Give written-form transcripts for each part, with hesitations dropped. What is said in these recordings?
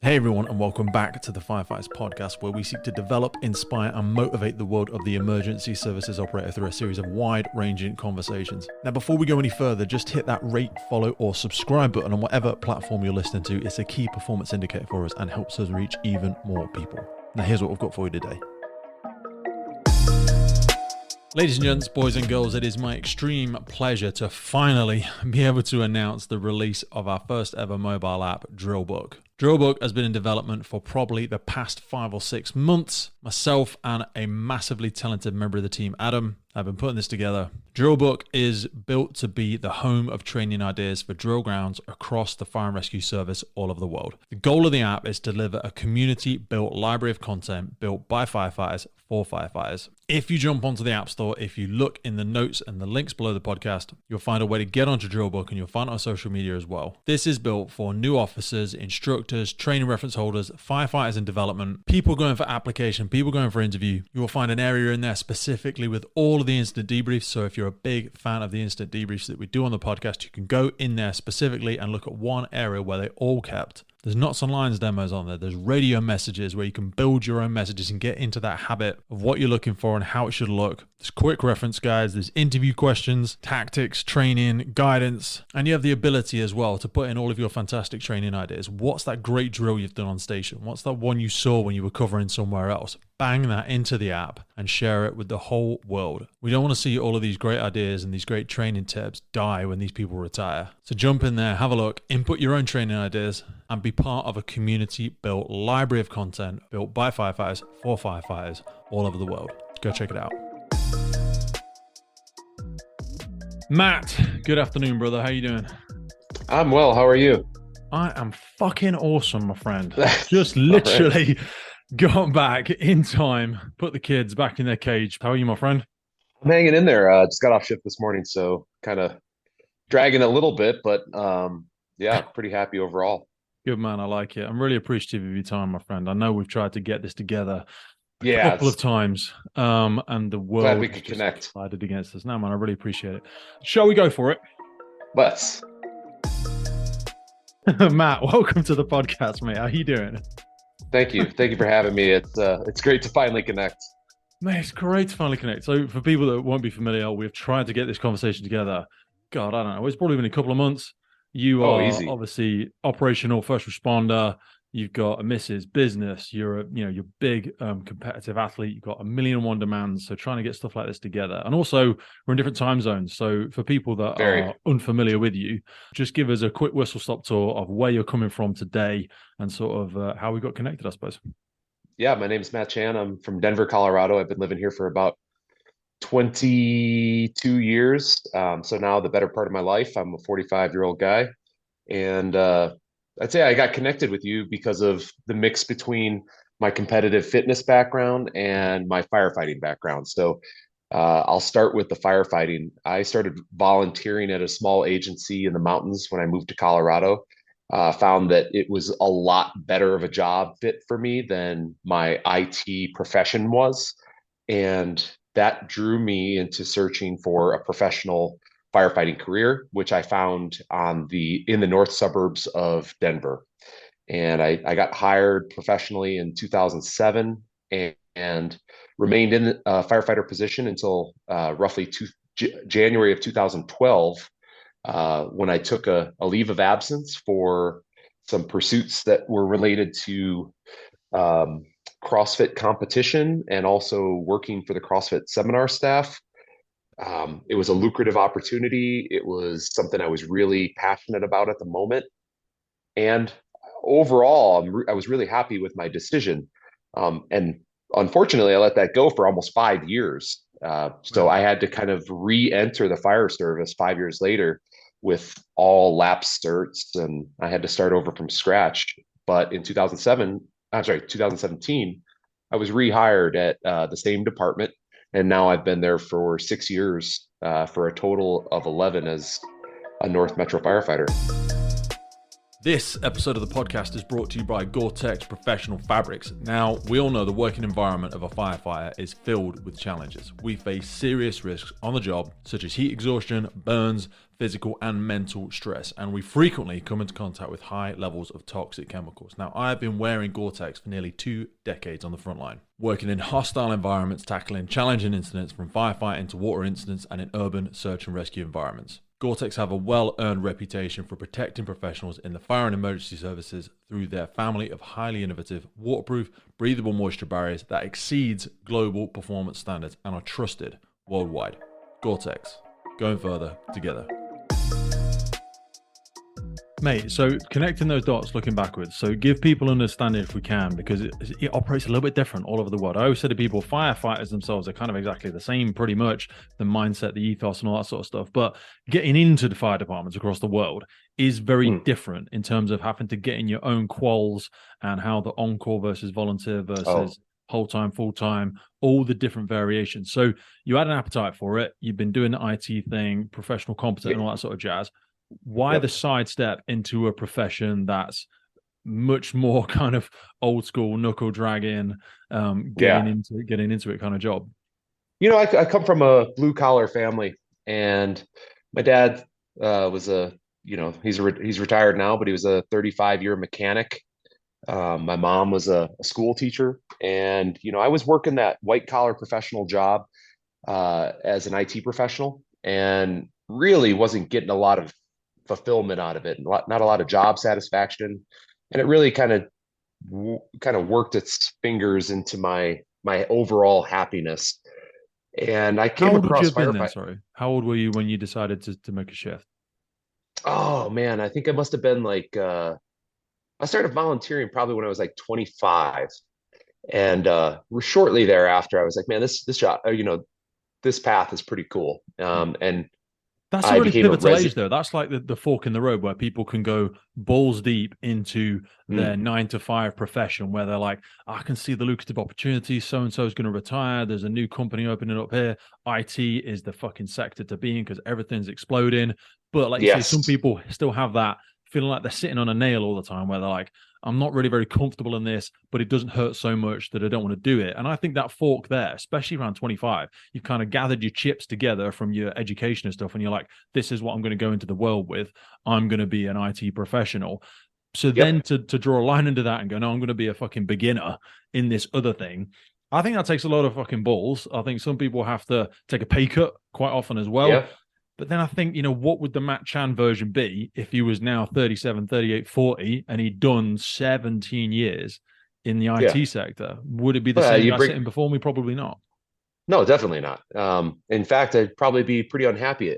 Hey everyone, and welcome back to the Firefighters podcast, where we seek to develop, inspire, and motivate the world of the emergency services operator through a series of wide-ranging conversations. Now, before we go any further, just hit that rate, follow, or subscribe button on whatever platform you're listening to. It's a key performance indicator for us and helps us reach even more people. Now, here's what we've got for you today. Ladies and gents, boys and girls, it is my extreme pleasure to finally be able to announce the release of our first ever mobile app, Drillbook. Drillbook has been in development for probably the past 5 or 6 months. Myself and a massively talented member of the team, Adam, have been putting this together. Drillbook is built to be the home of training ideas for drill grounds across the fire and rescue service all over the world. The goal of the app is to deliver a community-built library of content built by firefighters for firefighters. If you jump onto the App Store, if you look in the notes and the links below the podcast, you'll find a way to get onto Drillbook, and you'll find it on social media as well. This is built for new officers, instructors, training reference holders, firefighters in development, people going for application, people going for interview. You will find an area in there specifically with all of the instant debriefs. So if you're a big fan of the instant debriefs that we do on the podcast, you can go in there specifically and look at one area where they all kept. There's Knots and Lines demos on there. There's radio messages where you can build your own messages and get into that habit of what you're looking for and how it should look. There's quick reference guides. There's interview questions, tactics, training, guidance. And you have the ability as well to put in all of your fantastic training ideas. What's that great drill you've done on station? What's that one you saw when you were covering somewhere else? Bang that into the app and share it with the whole world. We don't want to see all of these great ideas and these great training tips die when these people retire. So jump in there, have a look, input your own training ideas, and be part of a community-built library of content built by firefighters for firefighters all over the world. Go check it out. Matt, good afternoon, brother. How you doing? I'm well. How are you? I am fucking awesome, my friend. Just literally got back in time, put the kids back in their cage. How are you, my friend? I'm hanging in there. Just got off shift this morning, so kind of dragging a little bit, but yeah, pretty happy overall. Good man, I like it. I'm really appreciative of your time, my friend. I know we've tried to get this together a Yeah, couple of times, and the world glad we could connect. Decided against us. No, man, I really appreciate it. Shall we go for it? Let's. Matt, welcome to the podcast, mate. How you doing? Thank you for having me. It's great to finally connect. Mate, it's great to finally connect. So for people that won't be familiar, we've tried to get this conversation together. God, I don't know. It's probably been a couple of months. You are obviously operational first responder. You've got a missus, business. You're big competitive athlete. You've got 1,000,001 demands. So trying to get stuff like this together, and also we're in different time zones. So for people that are unfamiliar with you, just give us a quick whistle stop tour of where you're coming from today and sort of how we got connected, I suppose. Yeah, my name is Matt Chan. I'm from Denver, Colorado. I've been living here for about 22 years. So now the better part of my life. I'm a 45-year-old guy, and I'd say I got connected with you because of the mix between my competitive fitness background and my firefighting background. So I'll start with the firefighting. I started volunteering at a small agency in the mountains when I moved to Colorado. Found that it was a lot better of a job fit for me than my IT profession was. And that drew me into searching for a professional firefighting career, which I found in the north suburbs of Denver. And I got hired professionally in 2007 and remained in a firefighter position until roughly January of 2012, when I took a leave of absence for some pursuits that were related to CrossFit competition and also working for the CrossFit seminar staff. It was a lucrative opportunity. It was something I was really passionate about at the moment. And overall, I was really happy with my decision. And unfortunately, I let that go for almost 5 years. So I had to kind of re-enter the fire service 5 years later with all lapsed certs, and I had to start over from scratch. But in 2017, I was rehired at the same department. And now I've been there for 6 years, for a total of 11 as a North Metro firefighter. This episode of the podcast is brought to you by Gore-Tex Professional Fabrics. Now, we all know the working environment of a firefighter is filled with challenges. We face serious risks on the job, such as heat exhaustion, burns, physical and mental stress, and we frequently come into contact with high levels of toxic chemicals. Now, I have been wearing Gore-Tex for nearly 2 decades on the front line, working in hostile environments, tackling challenging incidents from firefighting to water incidents and in urban search and rescue environments. Gore-Tex have a well-earned reputation for protecting professionals in the fire and emergency services through their family of highly innovative, waterproof, breathable moisture barriers that exceeds global performance standards and are trusted worldwide. Gore-Tex, going further together. Mate, so connecting those dots, looking backwards, so give people understanding if we can, because it operates a little bit different all over the world. I always say to people, firefighters themselves are kind of exactly the same, pretty much, the mindset, the ethos and all that sort of stuff. But getting into the fire departments across the world is very different in terms of having to get in your own quals and how the on-call versus volunteer versus whole time, full time, all the different variations. So you had an appetite for it. You've been doing the IT thing, professional competent and all that sort of jazz. Why the sidestep into a profession that's much more kind of old school knuckle dragging, getting into it kind of job? You know, I come from a blue collar family, and my dad was he's retired now, but he was a 35-year mechanic. My mom was a school teacher, and I was working that white collar professional job as an IT professional, and really wasn't getting a lot of fulfillment out of it, and not a lot of job satisfaction, and it really kind of worked its fingers into my overall happiness. And I How came old would you across have been then? firefight. Sorry. How old were you when you decided to make a shift? Oh man, I think I must have been like I started volunteering probably when I was like 25, and shortly thereafter I was like, man, this job, this path is pretty cool. And That's a I really became a pivotal age, resident. though. That's like the fork in the road where people can go balls deep into their Mm, 9 to 5 profession, where they're like, I can see the lucrative opportunity. So and so is going to retire. There's a new company opening up here. IT is the fucking sector to be in because everything's exploding. But like you say, some yes. people still have that feeling like they're sitting on a nail all the time, where they're like, I'm not really very comfortable in this, but it doesn't hurt so much that I don't want to do it. And I think that fork there, especially around 25, you've kind of gathered your chips together from your education and stuff, and you're like, this is what I'm going to go into the world with. I'm going to be an IT professional. So then Yep. to draw a line into that and go, no, I'm going to be a fucking beginner in this other thing. I think that takes a lot of fucking balls. I think some people have to take a pay cut quite often as well. Yeah. But then I think, what would the Matt Chan version be if he was now 37, 38, 40 and he'd done 17 years in the Yeah. IT sector? Would it be the Well, same you guy bring sitting before me? Probably not. No, definitely not. In fact, I'd probably be pretty unhappy.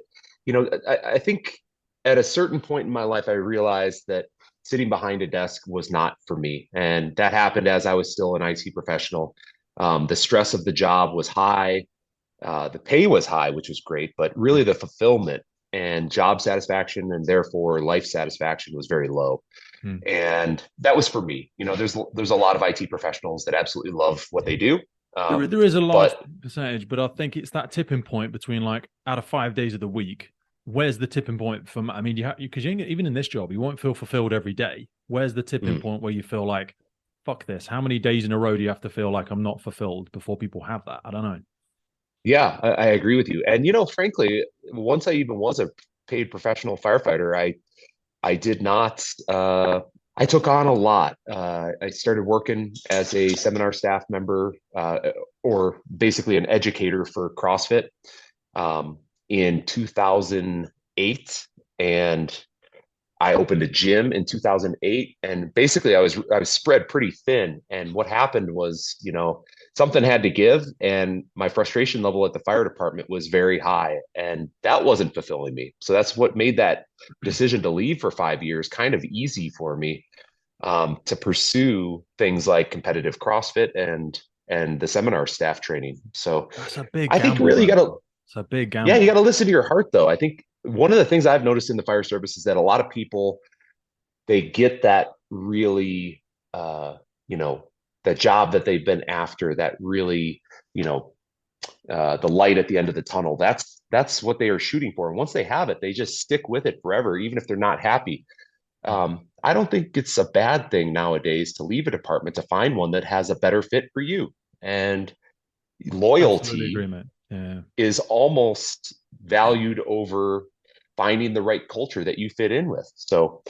I think at a certain point in my life, I realized that sitting behind a desk was not for me. And that happened as I was still an IT professional. The stress of the job was high. The pay was high, which was great, but really the fulfillment and job satisfaction and therefore life satisfaction was very low. Hmm. And that was for me. There's a lot of IT professionals that absolutely love what they do. There is a large But percentage, but I think it's that tipping point between like out of 5 days of the week. Where's the tipping point from? I mean, because even in this job, you won't feel fulfilled every day. Where's the tipping mm, point where you feel like, fuck this? How many days in a row do you have to feel like I'm not fulfilled before people have that? I don't know. yeah, I agree with you. And frankly, once I even was a paid professional firefighter, I did not. I took on a lot. I started working as a seminar staff member, or basically an educator for CrossFit, in 2008, and I opened a gym in 2008, and basically I was spread pretty thin. And what happened was, something had to give, and my frustration level at the fire department was very high, and that wasn't fulfilling me. So that's what made that decision to leave for 5 years kind of easy for me, to pursue things like competitive CrossFit and the seminar staff training. So That's a big I think gamble, really you though. got to It's a big yeah, you got gamble. to listen to your heart, though. I think one of the things I've noticed in the fire service is that a lot of people, they get that really, you know, the job that they've been after, that really, you know, the light at the end of the tunnel. That's what they are shooting for. And once they have it, they just stick with it forever, even if they're not happy. I don't think it's a bad thing nowadays to leave a department to find one that has a better fit for you. And Absolutely loyalty agree, mate. Yeah. is almost valued over finding the right culture that you fit in with. So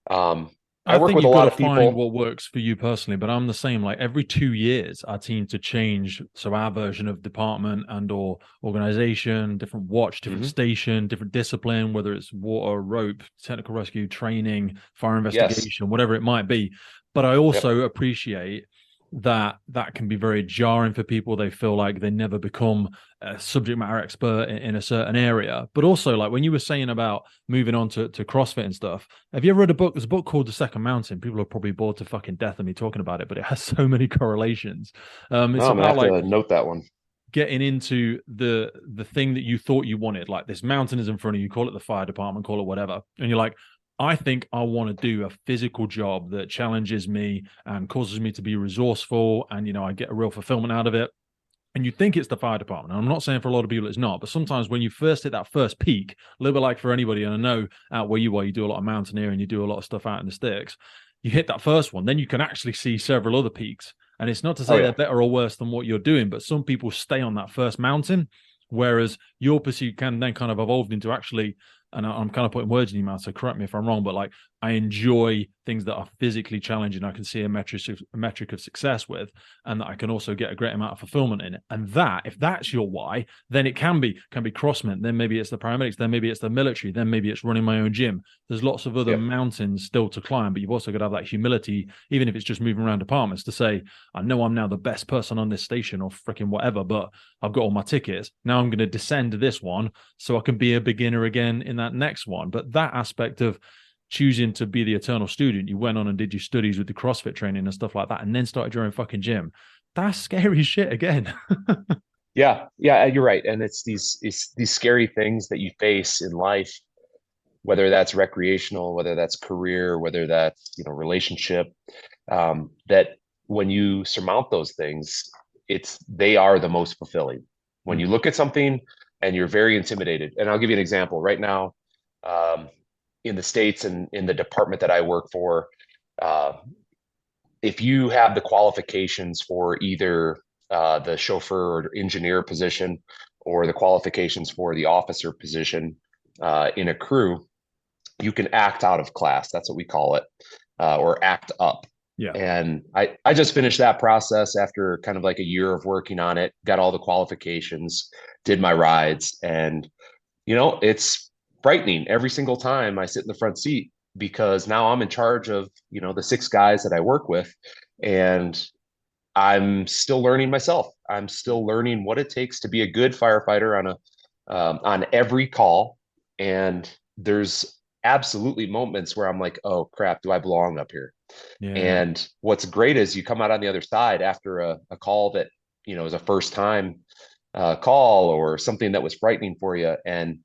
I I work think with a you've got lot to of find people. what works for you personally, but I'm the same. Like every 2 years, I seem to change. So our version of department and or organization, different watch, different Mhm. station, different discipline, whether it's water, rope, technical rescue, training, fire Yes. investigation, whatever it might be. But I Yep. also appreciate that that can be very jarring for people. They feel like they never become a subject matter expert in a certain area. But also, like when you were saying about moving on to CrossFit and stuff, have you ever read a book? There's a book called The Second Mountain. People are probably bored to fucking death of me talking about it, but it has so many correlations. No, It's I'm gonna about have like to note that one. getting into the thing that you thought you wanted. Like this mountain is in front of you. Call it the fire department, call it whatever, and you're like, I think I want to do a physical job that challenges me and causes me to be resourceful, and I get a real fulfillment out of it. And you think it's the fire department. And I'm not saying for a lot of people it's not, but sometimes when you first hit that first peak, a little bit like for anybody, and I know out where you are, you do a lot of mountaineering, you do a lot of stuff out in the sticks. You hit that first one, then you can actually see several other peaks. And it's not to Oh say they're yeah. better or worse than what you're doing, but some people stay on that first mountain, whereas your pursuit can then kind of evolve into actually, and I'm kind of putting words in your mouth, so correct me if I'm wrong, but like I enjoy things that are physically challenging. I can see a metric of success with, and that I can also get a great amount of fulfillment in it. And that, if that's your why, then it can be CrossFit. Then maybe it's the paramedics. Then maybe it's the military. Then maybe it's running my own gym. There's lots of other Yep. mountains still to climb, but you've also got to have that humility, even if it's just moving around departments, to say, I know I'm now the best person on this station or freaking whatever, but I've got all my tickets. Now I'm going to descend to this one so I can be a beginner again in that next one. But that aspect of choosing to be the eternal student, you went on and did your studies with the CrossFit training and stuff like that, and then started your own fucking gym. That's scary shit again. Yeah. Yeah. You're right. And it's these scary things that you face in life, whether that's recreational, whether that's career, whether that's relationship. That when you surmount those things, they are the most fulfilling. When you look at something and you're very intimidated, and I'll give you an example right now. Um, in the States and in the department that I work for, uh, if you have the qualifications for either the chauffeur or engineer position or the qualifications for the officer position in a crew, you can act out of class. That's what we call it, or act up. Yeah. And I just finished that process after kind of like a year of working on it, got all the qualifications, did my rides, and it's frightening every single time I sit in the front seat because now I'm in charge of, the six guys that I work with. And I'm still learning myself. I'm still learning what it takes to be a good firefighter on every call. And there's absolutely moments where I'm like, oh crap, do I belong up here? Yeah. And what's great is you come out on the other side after a call that, is a first time call or something that was frightening for you. And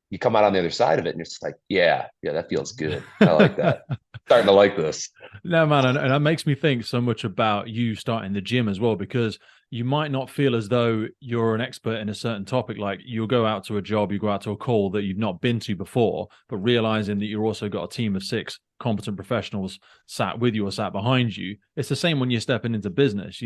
you come out on the other side of it and you're just like, yeah, that feels good. I like that. Starting to like this. No, man, and that makes me think so much about you starting the gym as well, because you might not feel as though you're an expert in a certain topic. Like you'll go out to a job, you go out to a call that you've not been to before, but realizing that you've also got a team of six competent professionals sat with you or sat behind you. It's the same when you're stepping into business.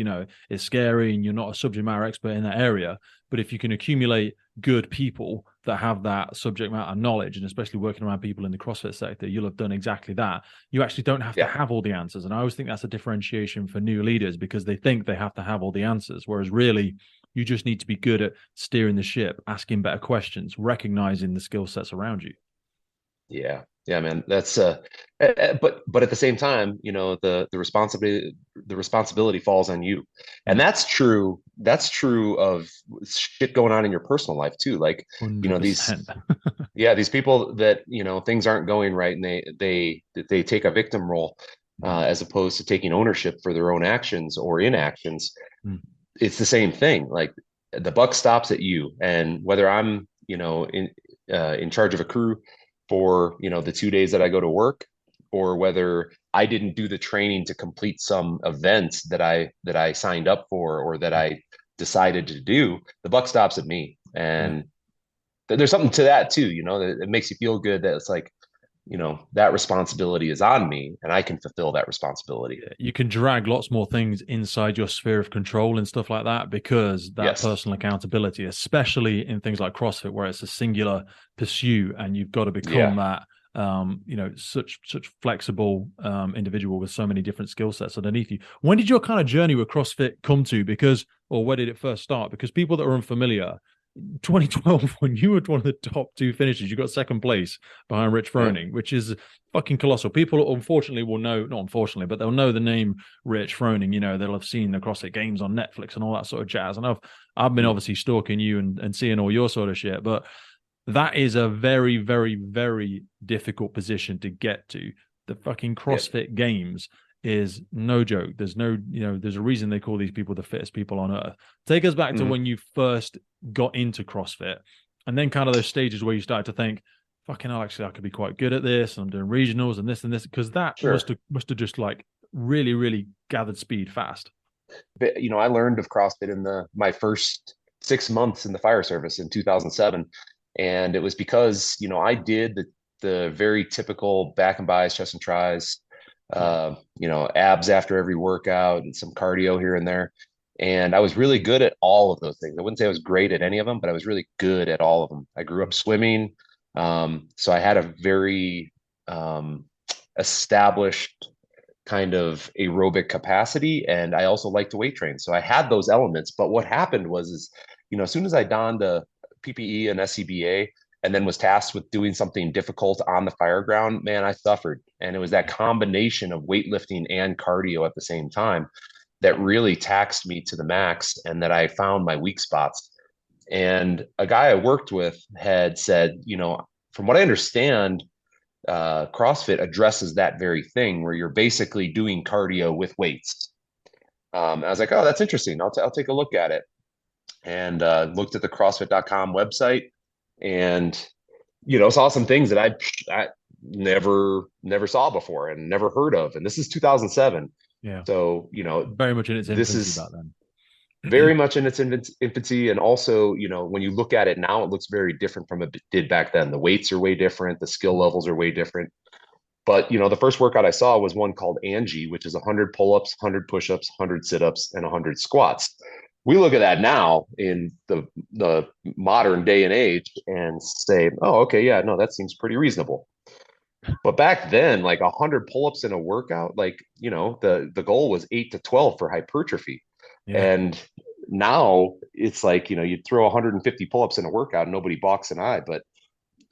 It's scary and you're not a subject matter expert in that area. But if you can accumulate good people that have that subject matter knowledge, and especially working around people in the CrossFit sector, you'll have done exactly that. You actually don't have to Yeah. have all the answers. And I always think that's a differentiation for new leaders because they think they have to have all the answers, whereas really you just need to be good at steering the ship, asking better questions, recognizing the skill sets around you. Yeah. Yeah, man. That's but at the same time, the responsibility falls on you. And Yeah, that's true of shit going on in your personal life too. Like, these 100%. yeah, these people that, things aren't going right and they take a victim role as opposed to taking ownership for their own actions or inactions. It's the same thing. Like the buck stops at you, and whether I'm, in charge of a crew for, the 2 days that I go to work, or whether I didn't do the training to complete some event that I signed up for or that I decided to do, the buck stops at me. Yeah. And there's something to that too, that it makes you feel good that it's like, that responsibility is on me and I can fulfill that responsibility. You can drag lots more things inside your sphere of control and stuff like that because that Yes. personal accountability, especially in things like CrossFit, where it's a singular pursuit and you've got to become Yeah. that such flexible individual with so many different skill sets underneath you. When did your kind of journey with CrossFit come to? Because, or where did it first start? Because people that are unfamiliar, 2012, when you were one of the top two finishers, you got second place behind Rich Yeah. Froning, which is fucking colossal. People unfortunately will know, not unfortunately, but they'll know the name Rich Froning. They'll have seen the CrossFit Games on Netflix and all that sort of jazz. And I've been obviously stalking you and seeing all your sort of shit, but that is a very, very, very difficult position to get to. The fucking Yeah. CrossFit Games is no joke. There's no, there's a reason they call these people the fittest people on earth. Take us back to when you first got into CrossFit and then kind of those stages where you started to think, fucking hell, actually, I could be quite good at this. And I'm doing regionals and this, because that Sure. must have just like really, really gathered speed fast. But, I learned of CrossFit in my first 6 months in the fire service in 2007. And it was because, I did the very typical back and bis, chest and tris, abs after every workout and some cardio here and there. And I was really good at all of those things. I wouldn't say I was great at any of them, but I was really good at all of them. I grew up swimming. So I had a very established kind of aerobic capacity, and I also like to weight train. So I had those elements. But what happened was, as soon as I donned a PPE and SCBA, and then was tasked with doing something difficult on the fire ground, man, I suffered. And it was that combination of weightlifting and cardio at the same time that really taxed me to the max, and that I found my weak spots. And a guy I worked with had said, from what I understand, CrossFit addresses that very thing where you're basically doing cardio with weights. I was like, oh, that's interesting. I'll take a look at it. And looked at the CrossFit.com website, and saw some things that I never saw before and never heard of. And this is 2007. Yeah. So Very much in its this infancy is back then. very much in its infancy. And also, when you look at it now, it looks very different from it did back then. The weights are way different. The skill levels are way different. But the first workout I saw was one called Angie, which is 100 pull-ups, 100 push-ups, 100 sit-ups, and 100 squats. We look at that now in the modern day and age and say, oh, okay, yeah, no, that seems pretty reasonable. But back then, like 100 pull-ups in a workout, like the goal was 8 to 12 for hypertrophy. Yeah. And now it's like you'd throw 150 pull-ups in a workout and nobody balks an eye. But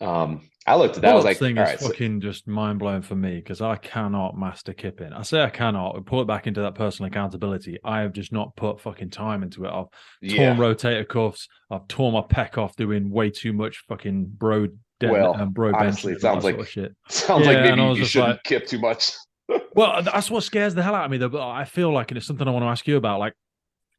I looked at that. I was Pull-ups like, thing all is right, so fucking just mind-blowing for me because I cannot master kipping. I say I cannot. Pull it back into that personal accountability. I have just not put fucking time into it. I've torn yeah. rotator cuffs. I've torn my pec off doing way too much fucking Well, bro bench honestly, and it all sounds that sort of like shit. Yeah, and I maybe was you just like, shouldn't kip too much. well, that's what scares the hell out of me though. But I feel like, and it's something I want to ask you about, like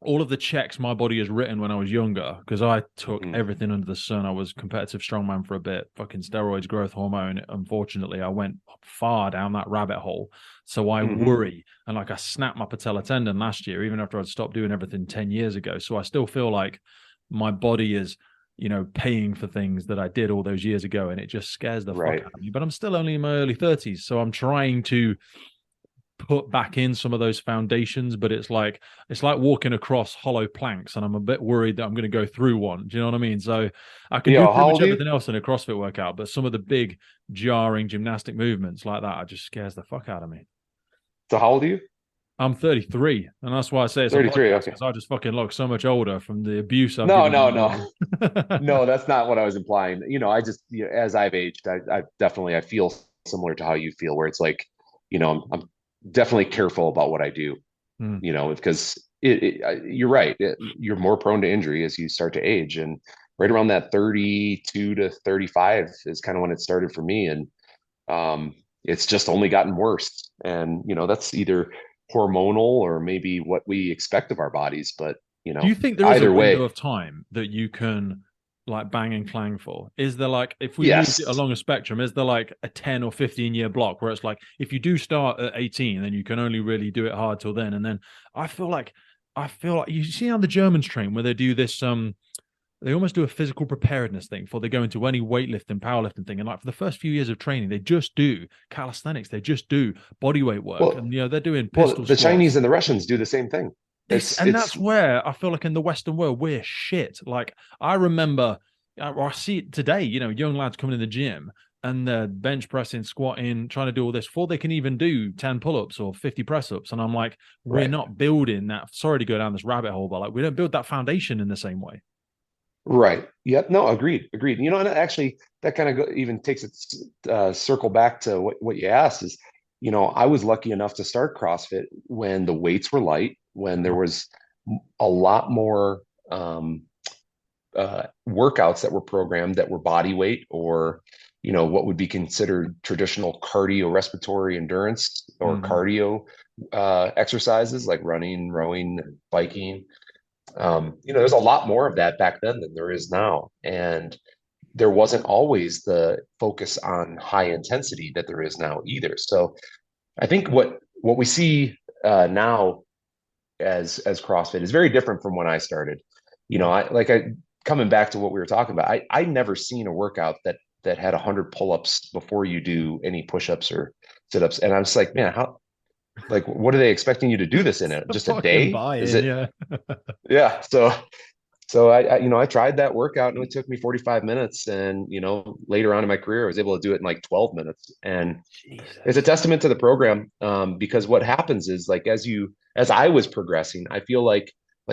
all of the checks my body has written when I was younger, because I took Mm, everything under the sun. I was competitive strongman for a bit, fucking steroids, growth hormone. Unfortunately, I went far down that rabbit hole. So I hmm worry. And like I snapped my patella tendon last year, even after I'd stopped doing everything 10 years ago. So I still feel like my body is, paying for things that I did all those years ago. And it just scares the fuck Right. out of me. But I'm still only in my early 30s. So I'm trying to put back in some of those foundations, but it's like walking across hollow planks, and I'm a bit worried that I'm going to go through one. Do you know what I mean? So I can do Yeah. pretty How much old are you? everything else in a CrossFit workout, but some of the big jarring gymnastic movements like that, it just scares the fuck out of me. So how old are you? I'm 33, and that's why I say it's a 33. podcast Okay. because I just fucking look so much older from the abuse I've No, given no, my no, body. no. That's not what I was implying. I just as I've aged, I definitely I feel similar to how you feel, where it's like, I'm definitely careful about what I do. Mm, Because you're right. You're more prone to injury as you start to age, and right around that 32 to 35 is kind of when it started for me, and it's just only gotten worse. And that's either hormonal or maybe what we expect of our bodies. But Do you think there is a either window way, of time that you can like bang and clang for? Is there like, if we moved it yes. along a spectrum, is there like a 10 or 15-year block where it's like, if you do start at 18, then you can only really do it hard till then. And then I feel like you see how the Germans train where they do this, they almost do a physical preparedness thing before they go into any weightlifting, powerlifting thing. And like for the first few years of training, they just do calisthenics, they just do body weight work, Well, and they're doing well, pistol the squats. Chinese and the Russians do the same thing. And that's where I feel like in the Western world we're shit. Like I remember, or I see it today. Young lads coming in the gym and they're bench pressing, squatting, trying to do all this before they can even do 10 pull-ups or 50 press-ups. And I'm like, we're right. not building that. Sorry to go down this rabbit hole, but like we don't build that foundation in the same way. Right. Yep. No, agreed. Agreed. And actually, that kind of even takes it circle back to what you asked is, I was lucky enough to start CrossFit when the weights were light, when there was a lot more workouts that were programmed that were body weight or, what would be considered traditional cardiorespiratory endurance or Mm-hmm. cardio exercises like running, rowing, biking. There's a lot more of that back then than there is now. And there wasn't always the focus on high intensity that there is now either. So I think what we see now as CrossFit is very different from when I started. I coming back to what we were talking about, I never seen a workout that had 100 pull-ups before you do any push-ups or sit-ups. And I'm just like, man, how like what are they expecting you to do this in it? A Just a fucking day? Is buy-in, it yeah. yeah. So I tried that workout and it took me 45 minutes. And, later on in my career, I was able to do it in like 12 minutes. And it's a Jesus. testament to the program because what happens is like, as I was progressing, I feel like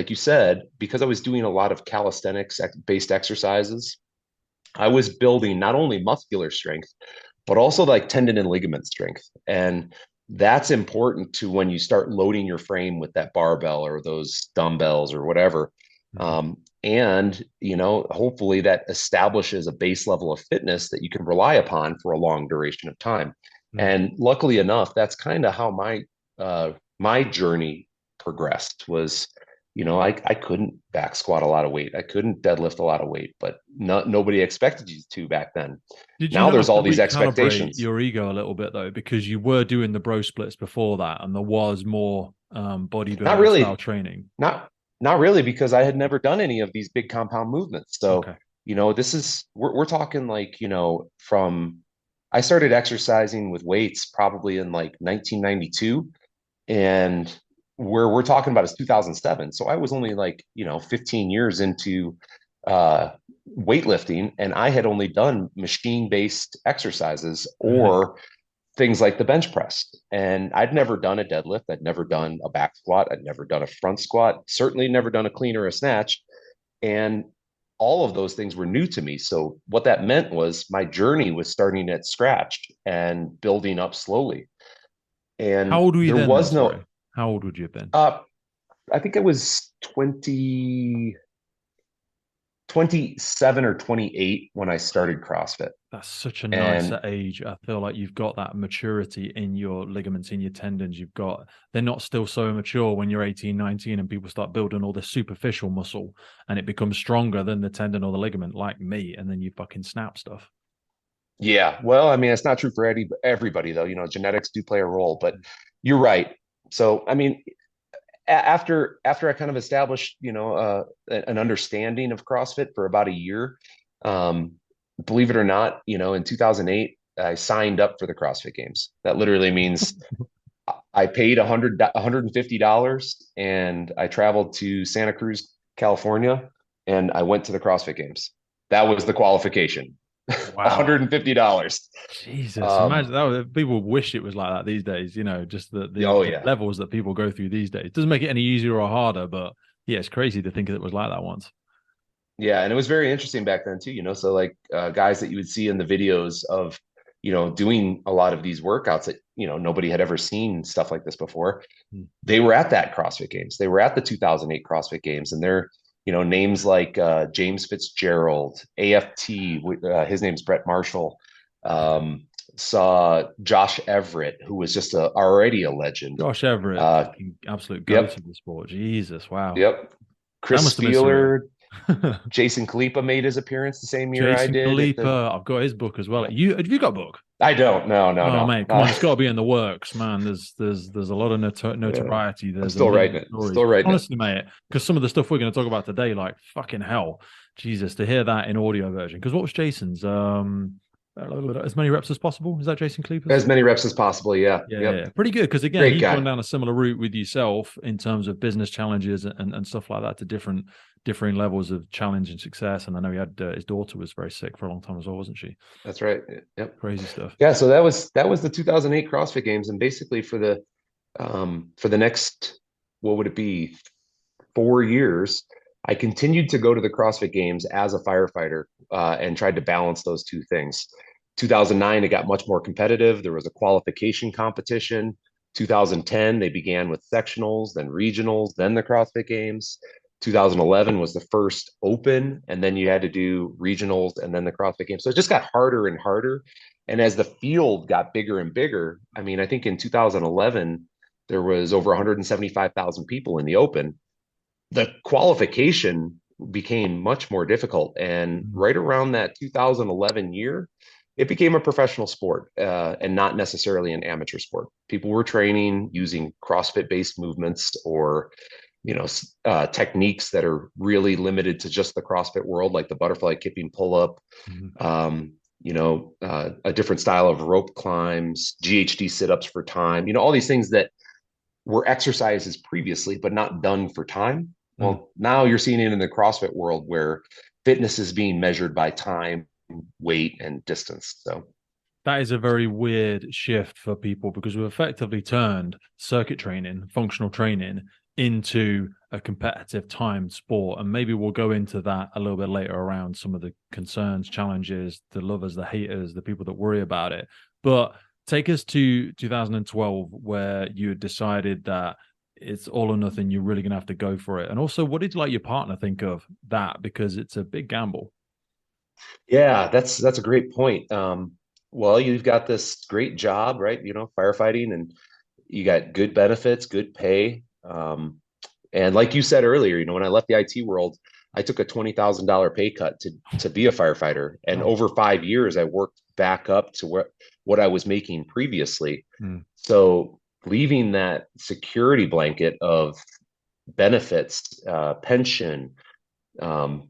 you said, because I was doing a lot of calisthenics based exercises, I was building not only muscular strength, but also like tendon and ligament strength. And that's important to when you start loading your frame with that barbell or those dumbbells or whatever. Mhm. And, hopefully that establishes a base level of fitness that you can rely upon for a long duration of time. Mm. And luckily enough, that's kind of how my journey progressed was, I couldn't back squat a lot of weight. I couldn't deadlift a lot of weight, but nobody expected you to back then. Did you Now not there's have to all these recalibrate expectations. your ego a little bit though, because you were doing the bro splits before that, and there was more Not bodybuilding style really, training? not not really, because I had never done any of these big compound movements. So, Okay. this is we're talking like, from I started exercising with weights probably in like 1992, and where we're talking about is 2007. So I was only like, 15 years into uh weightlifting, and I had only done machine-based exercises Right. or things like the bench press. And I'd never done a deadlift. I'd never done a back squat. I'd never done a front squat, certainly never done a clean or a snatch. And all of those things were new to me. So what that meant was my journey was starting at scratch and building up slowly. How And old were you there then was sorry? no, How old would you have been? I think it was 27 or 28 when I started CrossFit. That's such a nice And age. I feel like you've got that maturity in your ligaments, in your tendons. They're not still so immature when you're 18, 19, and people start building all this superficial muscle and it becomes stronger than the tendon or the ligament, like me. And then you fucking snap stuff. yeah, well, I mean, it's not true for everybody though. Genetics do play a role, but you're right. So, I mean, after I kind of established, an understanding of CrossFit for about a year, um, believe it or not, in 2008, I signed up for the CrossFit Games. That literally means I paid $150 and I traveled to Santa Cruz, California, and I went to the CrossFit Games. That was the qualification. Wow. $150. Jesus, Um, imagine that. People wish it was like that these days, just oh the yeah. levels that people go through these days. It doesn't make it any easier or harder, but yeah, it's crazy to think that it was like that once. Yeah, and it was very interesting back then too, so like guys that you would see in the videos of, doing a lot of these workouts that, nobody had ever seen stuff like this before. Mm. They were at that CrossFit Games. They were at the 2008 CrossFit Games, and they're, names like James Fitzgerald, AFT, his name's Brett Marshall. Saw Josh Everett, who was just already a legend. Josh Everett, Uh, fucking absolute goat yep, of the sport. Jesus, wow. yep. That Chris must have been surreal. Spieler, Jason Khalipa made his appearance the same year I Jason did at the. Khalipa, I've got his book as well. Yep. Have you got a book? I don't. No, no, Oh no. mate, come on, it's got to be in the works, man. There's a lot of Yeah, notoriety. I'm There's a still million writing it. stories. Still writing it. Honestly, mate, because some of the stuff we're going to talk about today, like fucking hell, Jesus, to hear that in audio version. Because what was Jason's? As many reps as possible. Is that Jason Cleaver's? As many reps as possible. Yeah. Yeah, yeah, Yep. yeah. Pretty good. Because again, Great he's gone guy. down a similar route with yourself in terms of business challenges and stuff like that to differing levels of challenge and success. And I know he had his daughter was very sick for a long time as well, wasn't she? That's right. Yep. Crazy stuff. Yeah. So that was the 2008 CrossFit Games, and basically for the next, what would it be, 4 years, I continued to go to the CrossFit Games as a firefighter, and tried to balance those two things. 2009, it got much more competitive. There was a qualification competition. 2010, they began with sectionals, then regionals, then the CrossFit Games. 2011 was the first open, and then you had to do regionals and then the CrossFit Games. So it just got harder and harder. And as the field got bigger and bigger, I mean, I think in 2011, there was over 175,000 people in the open. The qualification became much more difficult. And Mm. right around that 2011 year, it became a professional sport, and not necessarily an amateur sport. People were training using CrossFit based movements or, techniques that are really limited to just the CrossFit world, like the butterfly kipping pull up, Mhm. a different style of rope climbs, GHD sit ups for time, all these things that were exercises previously, but not done for time. Mm. Well, now you're seeing it in the CrossFit world where fitness is being measured by time, weight, and distance. So, That is a very weird shift for people because we've effectively turned circuit training, functional training, into a competitive timed sport. And maybe we'll go into that a little bit later around some of the concerns, challenges, the lovers, the haters, the people that worry about it. But take us to 2012, where you had decided that it's all or nothing. You're really going to have to go for it. And also, what did like your partner think of that? Because it's a big gamble. yeah, that's a great point. Well, you've got this great job, right? Firefighting, and you got good benefits, good pay. And like you said earlier, when I left the IT world, I took a $20,000 pay cut to be a firefighter. And Oh. over 5 years, I worked back up to what I was making previously. Mm. So leaving that security blanket of benefits, pension, um,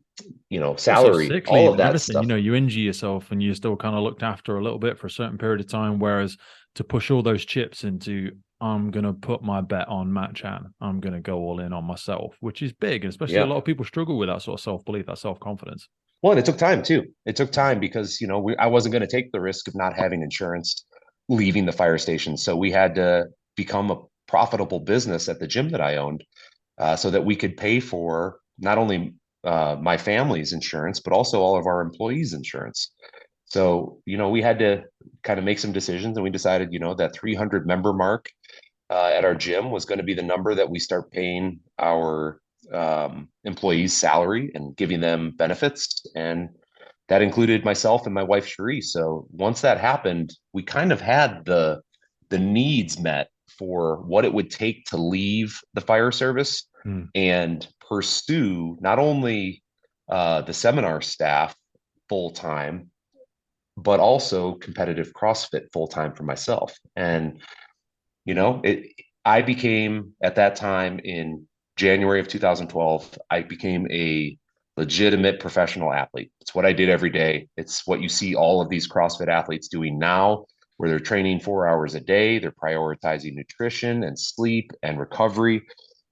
Also salary, sick all leave of and that everything. stuff. You injure yourself and you're still kind of looked after a little bit for a certain period of time. Whereas to push all those chips into, I'm going to put my bet on Matt Chan, I'm going to go all in on myself, which is big. And especially a Yeah. lot of people struggle with that sort of self belief, that self confidence. Well, and it took time too. It took time because, I wasn't going to take the risk of not having insurance leaving the fire station. So we had to become a profitable business at the gym that I owned, so that we could pay for not only my family's insurance, but also all of our employees' insurance. So, we had to kind of make some decisions, and we decided, that 300 member mark at our gym was going to be the number that we start paying our employees salary and giving them benefits. And that included myself and my wife, Cherie. So once that happened, we kind of had the needs met for what it would take to leave the fire service Mm. and pursue not only the seminar staff full time, but also competitive CrossFit full time for myself. And it I became, at that time in January of 2012, I became a legitimate professional athlete. It's what I did every day. It's what you see all of these CrossFit athletes doing now, where they're training 4 hours a day, they're prioritizing nutrition and sleep and recovery.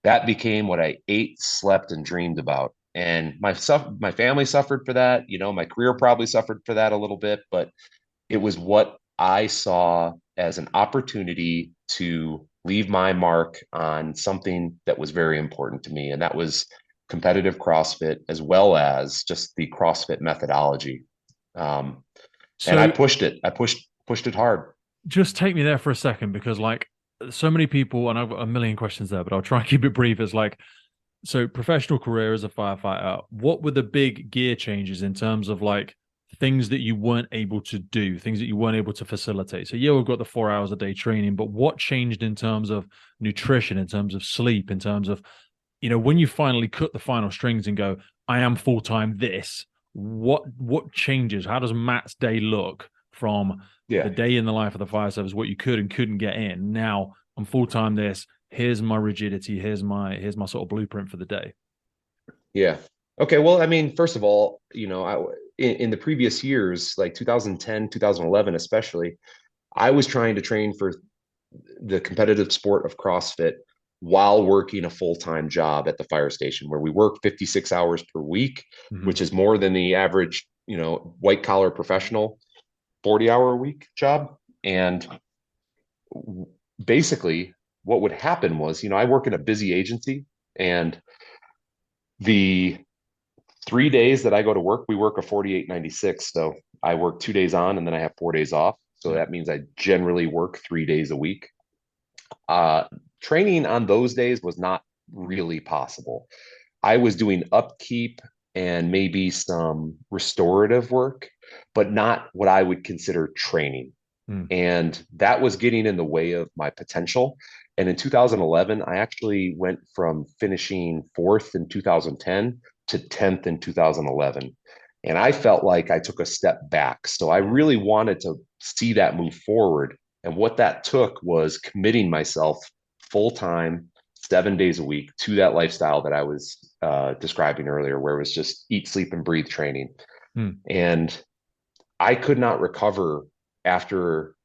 That became what I ate, slept, and dreamed about. And my family suffered for that. My career probably suffered for that a little bit, but it was what I saw as an opportunity to leave my mark on something that was very important to me. And that was competitive CrossFit, as well as just the CrossFit methodology. Um, and I So pushed it. I pushed it hard. just take me there for a second because, like, so many people, and I've got a million questions there, but I'll try and keep it brief. Is like, so professional career as a firefighter, what were the big gear changes in terms of like things that you weren't able to do, things that you weren't able to facilitate? So yeah, we've got the 4 hours a day training, but what changed in terms of nutrition, in terms of sleep, in terms of, when you finally cut the final strings and go, I am full time this, what changes? How does Matt's day look from the Yeah. day in the life of the fire service, what you could and couldn't get in. Now I'm full time this. Here's my rigidity. Here's my sort of blueprint for the day. Yeah. Okay. Well, I mean, first of all, in the previous years, like 2010, 2011, especially, I was trying to train for the competitive sport of CrossFit while working a full-time job at the fire station where we work 56 hours per week, Mm-hmm. which is more than the average, white collar professional 40-hour a week job. And basically what would happen was, I work in a busy agency, and the 3 days that I go to work, we work a 48-96. So I work 2 days on and then I have 4 days off. So Yeah. that means I generally work 3 days a week. Uh, Training on those days was not really possible. I was doing upkeep and maybe some restorative work, but not what I would consider training. Mm. And that was getting in the way of my potential. And in 2011, I actually went from finishing fourth in 2010 to 10th in 2011. And I felt like I took a step back. So I really wanted to see that move forward. And what that took was committing myself full time, 7 days a week to that lifestyle that I was describing earlier, where it was just eat, sleep, and breathe training. Mm. And I could not recover after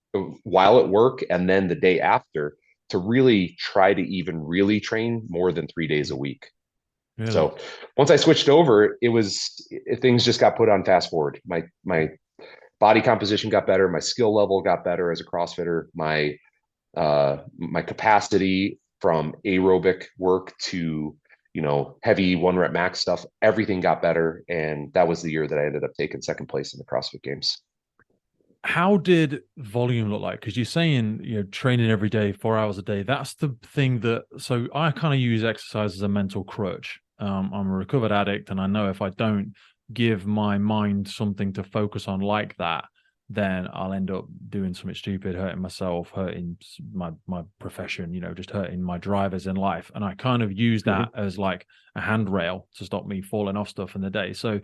while at work and then the day after to really try to even really train more than 3 days a week. Really? So once I switched over, things just got put on fast forward. My body composition got better, my skill level got better as a CrossFitter, my capacity from aerobic work to heavy 1 rep max stuff, everything got better. And that was the year that I ended up taking second place in the CrossFit Games. How did volume look like? Because you're saying, training every day, 4 hours a day. That's the thing so I kind of use exercise as a mental crutch. I'm a recovered addict, and I know if I don't give my mind something to focus on like that, then I'll end up doing something stupid, hurting myself, hurting my profession, just hurting my drivers in life. And I kind of use that Mm-hmm. as like a handrail to stop me falling off stuff in the day. So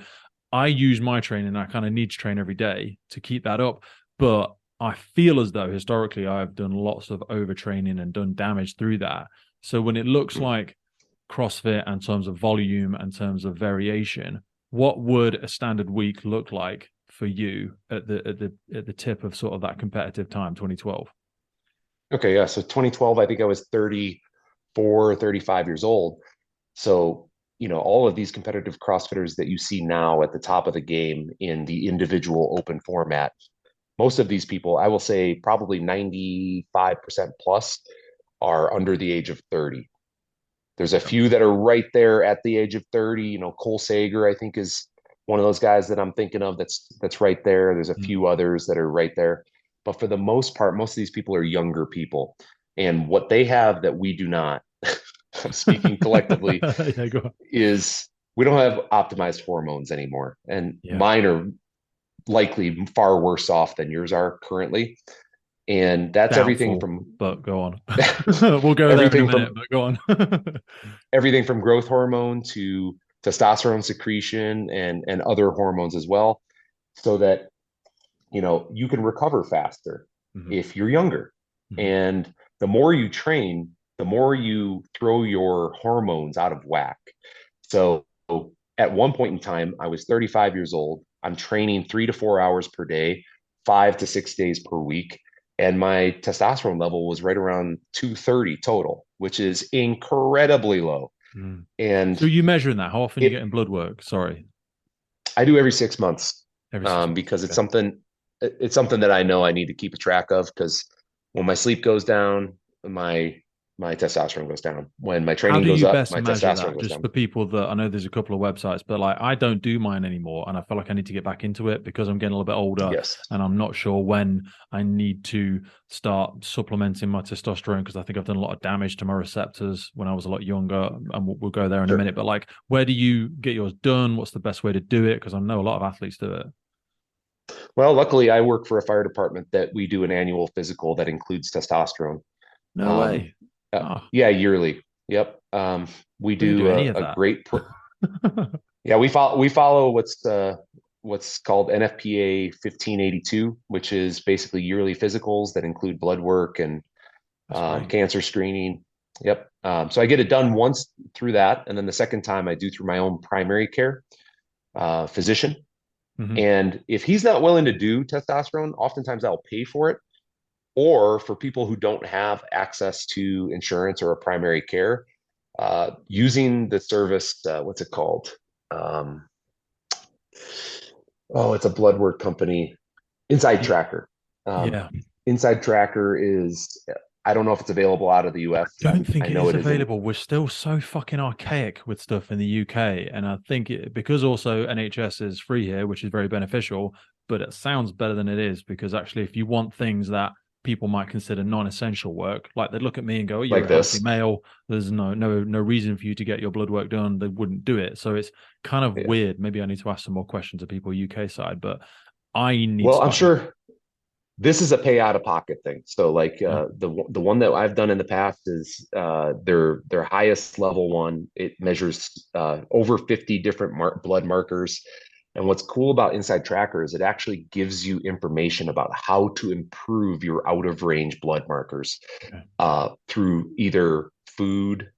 I use my training. I kind of need to train every day to keep that up. But I feel as though historically I've done lots of overtraining and done damage through that. So when it looks like CrossFit in terms of volume and terms of variation, what would a standard week look like for you at the tip of sort of that competitive time, 2012? Okay, yeah. So 2012, I think I was 34, 35 years old. So, all of these competitive CrossFitters that you see now at the top of the game in the individual open format, most of these people, I will say probably 95% plus, are under the age of 30. There's a few that are right there at the age of 30. Cole Sager, I think, is one of those guys that I'm thinking of that's right there. There's a Mm. few others that are right there. But for the most part, most of these people are younger people. And what they have that we do not, I'm speaking collectively, Yeah, go on. is we don't have optimized hormones anymore. And Yeah. mine are likely far worse off than yours are currently. And that's everything Doubtful, from but go on. We'll go there in a everything minute, from but go on. everything from growth hormone to testosterone secretion and other hormones as well, so that you can recover faster Mhm. if you're younger. Mhm. And the more you train, the more you throw your hormones out of whack. So at one point in time, I was 35 years old. I'm training 3 to 4 hours per day, 5 to 6 days per week. And my testosterone level was right around 230 total, which is incredibly low. Mm. So And you measuring that? How often you it, getting blood work? Sorry, I do every 6 months, every 6 months. because Okay. it's something that I know I need to keep a track of, because when my sleep goes down, my testosterone goes down. When my How training do goes you up, best my measure testosterone that? goes Just down. for people that I know there's a couple of websites, but like I don't do mine anymore. And I feel like I need to get back into it because I'm getting a little bit older Yes. and I'm not sure when I need to start supplementing my testosterone because I think I've done a lot of damage to my receptors when I was a lot younger. And we'll go there in a Sure. minute. But like, where do you get yours done? What's the best way to do it? Because I know a lot of athletes do it. Well, luckily, I work for a fire department that we do an annual physical that includes testosterone. No Um, way. Oh, yeah, yearly. Yep. We we didn't do do any of a that. great. Yeah, we follow what's called NFPA 1582, which is basically yearly physicals that include blood work and That's great. cancer screening. Yep. So I get it done once through that, and then the second time I do through my own primary care physician. Hmm. And if he's not willing to do testosterone, oftentimes I'll pay for it. Or for people who don't have access to insurance or a primary care, using the service, what's it called? Um, oh, it's a blood work company, Inside Yeah. Tracker. Um, Yeah. Inside Tracker is, I don't know if it's available out of the I US. don't think I it know is it isn't. available. We're still so fucking archaic with stuff in the UK. And I think because also NHS is free here, which is very beneficial, but it sounds better than it is because actually, if you want things that people might consider non-essential work, like they'd look at me and go, oh, you're Like a healthy this. male. There's no reason for you to get your blood work done. They wouldn't do it. So it's kind of Yeah. weird. Maybe I need to ask some more questions of people UK side, but I need to Well, I'm start. sure this is a pay out of pocket thing. So like Yeah. the one that I've done in the past is their highest level one. It measures over 50 different blood markers. And what's cool about Inside Tracker is it actually gives you information about how to improve your out of range blood markers Okay. through either food,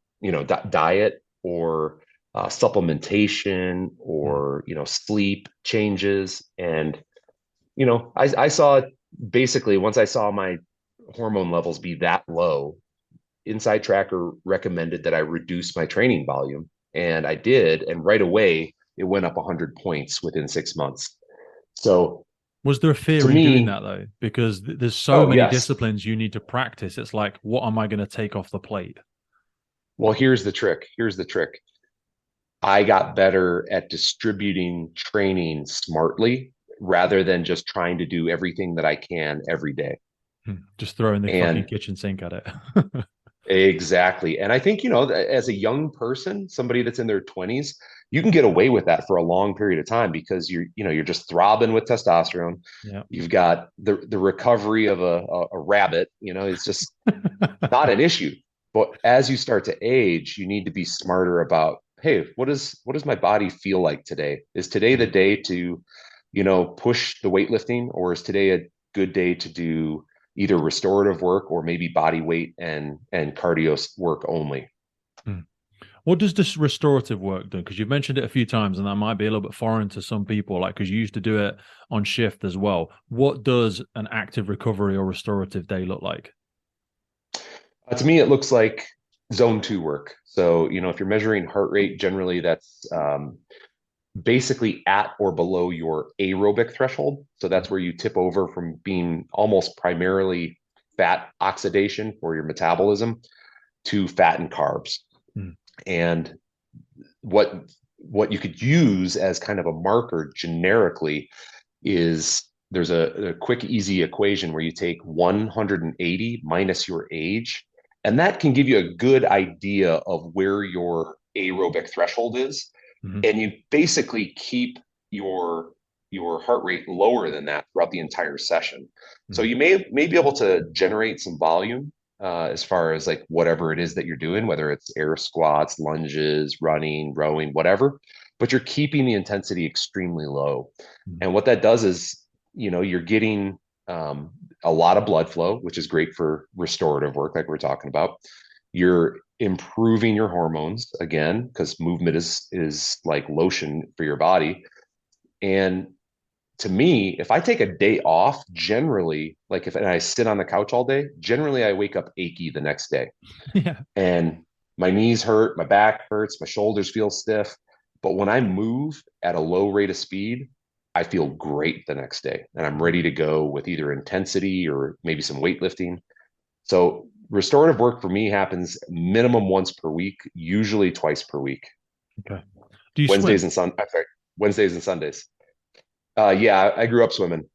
diet, or supplementation, Mm. or sleep changes. And I saw basically once I saw my hormone levels be that low, Inside Tracker recommended that I reduce my training volume. And I did. And right away, it went up 100 points within 6 months. So Was there a to fear in doing me, that though? Because there's so oh, many yes. disciplines you need to practice. It's like, what am I going to take off the plate? Well, here's the trick. Here's the trick. I got better at distributing training smartly rather than just trying to do everything that I can every day. Just throwing the fucking And kitchen sink at it. exactly. And I think, as a young person, somebody that's in their 20s, you can get away with that for a long period of time because you're just throbbing with testosterone. Yeah. You've got the recovery of a rabbit, it's just not an issue. But as you start to age, you need to be smarter about, hey, what does my body feel like today? Is today the day to, push the weightlifting, or is today a good day to do either restorative work or maybe body weight and cardio work only? Hmm. What does this restorative work do? Because you've mentioned it a few times, and that might be a little bit foreign to some people, like because you used to do it on shift as well. What does an active recovery or restorative day look like? To me, it looks like zone two work. So, if you're measuring heart rate, generally that's basically at or below your aerobic threshold. So that's where you tip over from being almost primarily fat oxidation for your metabolism to fat and carbs. Mm. And what you could use as kind of a marker generically is there's a quick, easy equation where you take 180 minus your age, and that can give you a good idea of where your aerobic threshold is. Hmm. And you basically keep your heart rate lower than that throughout the entire session. So Hmm. you may be able to generate some volume as far as like whatever it is that you're doing, whether it's air squats, lunges, running, rowing, whatever, but you're keeping the intensity extremely low. And what that does is, you're getting a lot of blood flow, which is great for restorative work, like we're talking about. You're improving your hormones again, because movement is like lotion for your body. And to me, if I take a day off, generally, like if and I sit on the couch all day, generally I wake up achy the next day. Yeah. And my knees hurt, my back hurts, my shoulders feel stiff. But when I move at a low rate of speed, I feel great the next day. And I'm ready to go with either intensity or maybe some weightlifting. So restorative work for me happens minimum once per week, usually twice per week. Okay. Do you Wednesdays swim? and Sun, sorry, Wednesdays and Sundays. Yeah, I grew up swimming. So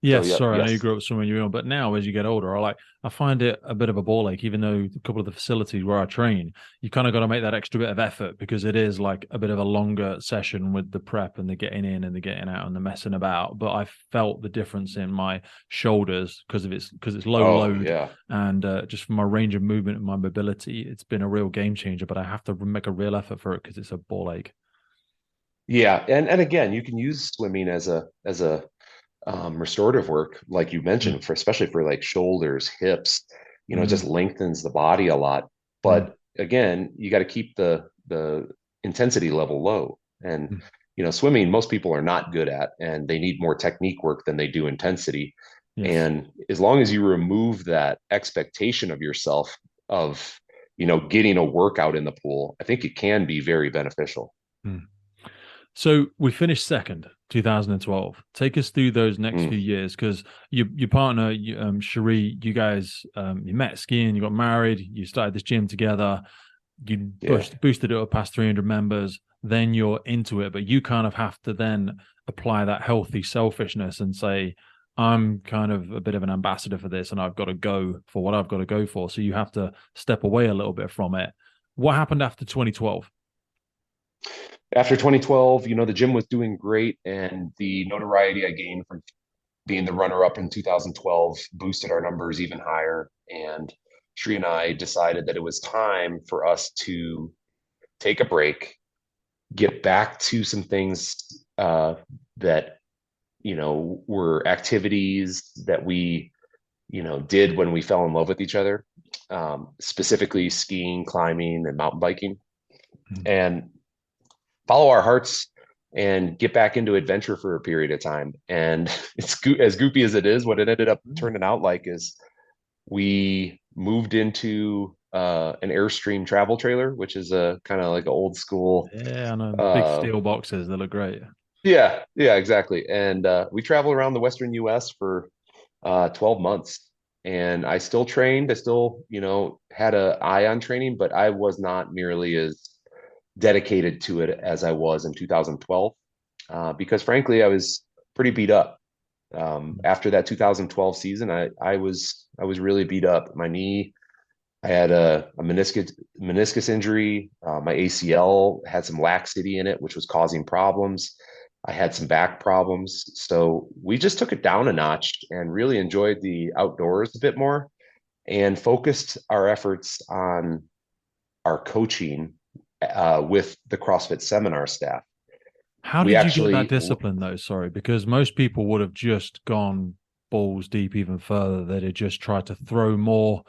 Yes, yeah, sorry, I know you yes. grew up somewhere you were, but now as you get older, I find it a bit of a ball ache, even though a couple of the facilities where I train, you kind of got to make that extra bit of effort because it is like a bit of a longer session with the prep and the getting in and the getting out and the messing about. But I felt the difference in my shoulders because it's low Oh load yeah. and just from my range of movement and my mobility, it's been a real game changer. But I have to make a real effort for it because it's a ball ache. Yeah, and again, you can use swimming as a restorative work, like you Mm, mentioned, for especially for like shoulders, hips. It just mm, lengthens the body a lot. mm, But again, you got to keep the intensity level low. And mm. swimming, most people are not good at, and they need more technique work than they do intensity. Yes. And as long as you remove that expectation of yourself of getting a workout in the pool, I think it can be very beneficial. Mm. So we finished second, 2012. Take us through those next Mm, few years, because your partner, Cherie, you guys, you met skiing, you got married, you started this gym together, you yeah. boosted it up past 300 members, then you're into it, but you kind of have to then apply that healthy selfishness and say, I'm kind of a bit of an ambassador for this and I've got to go for what I've got to go for. So you have to step away a little bit from it. What happened after 2012? After 2012, the gym was doing great, and the notoriety I gained from being the runner up in 2012 boosted our numbers even higher. And Shri and I decided that it was time for us to take a break, get back to some things that, were activities that we, did when we fell in love with each other, specifically skiing, climbing, and mountain biking. Mm. And follow our hearts and get back into adventure for a period of time. And as goopy as it is, what it ended up turning out like is we moved into an Airstream travel trailer, which is a kind of like an old school. Yeah, I know. Big Uh, steel boxes, they look great. yeah, exactly. And we traveled around the Western US for 12 months. And I still trained. I still, had an eye on training, but I was not nearly as dedicated to it as I was in 2012, because frankly, I was pretty beat up. After that 2012 season, I was really beat up. My knee, I had a meniscus injury. My ACL had some laxity in it, which was causing problems. I had some back problems, so we just took it down a notch and really enjoyed the outdoors a bit more, and focused our efforts on our coaching with the CrossFit seminar staff. How We did you get that actually, discipline though? Sorry, because most people would have just gone balls deep even further. They'd have just tried to throw more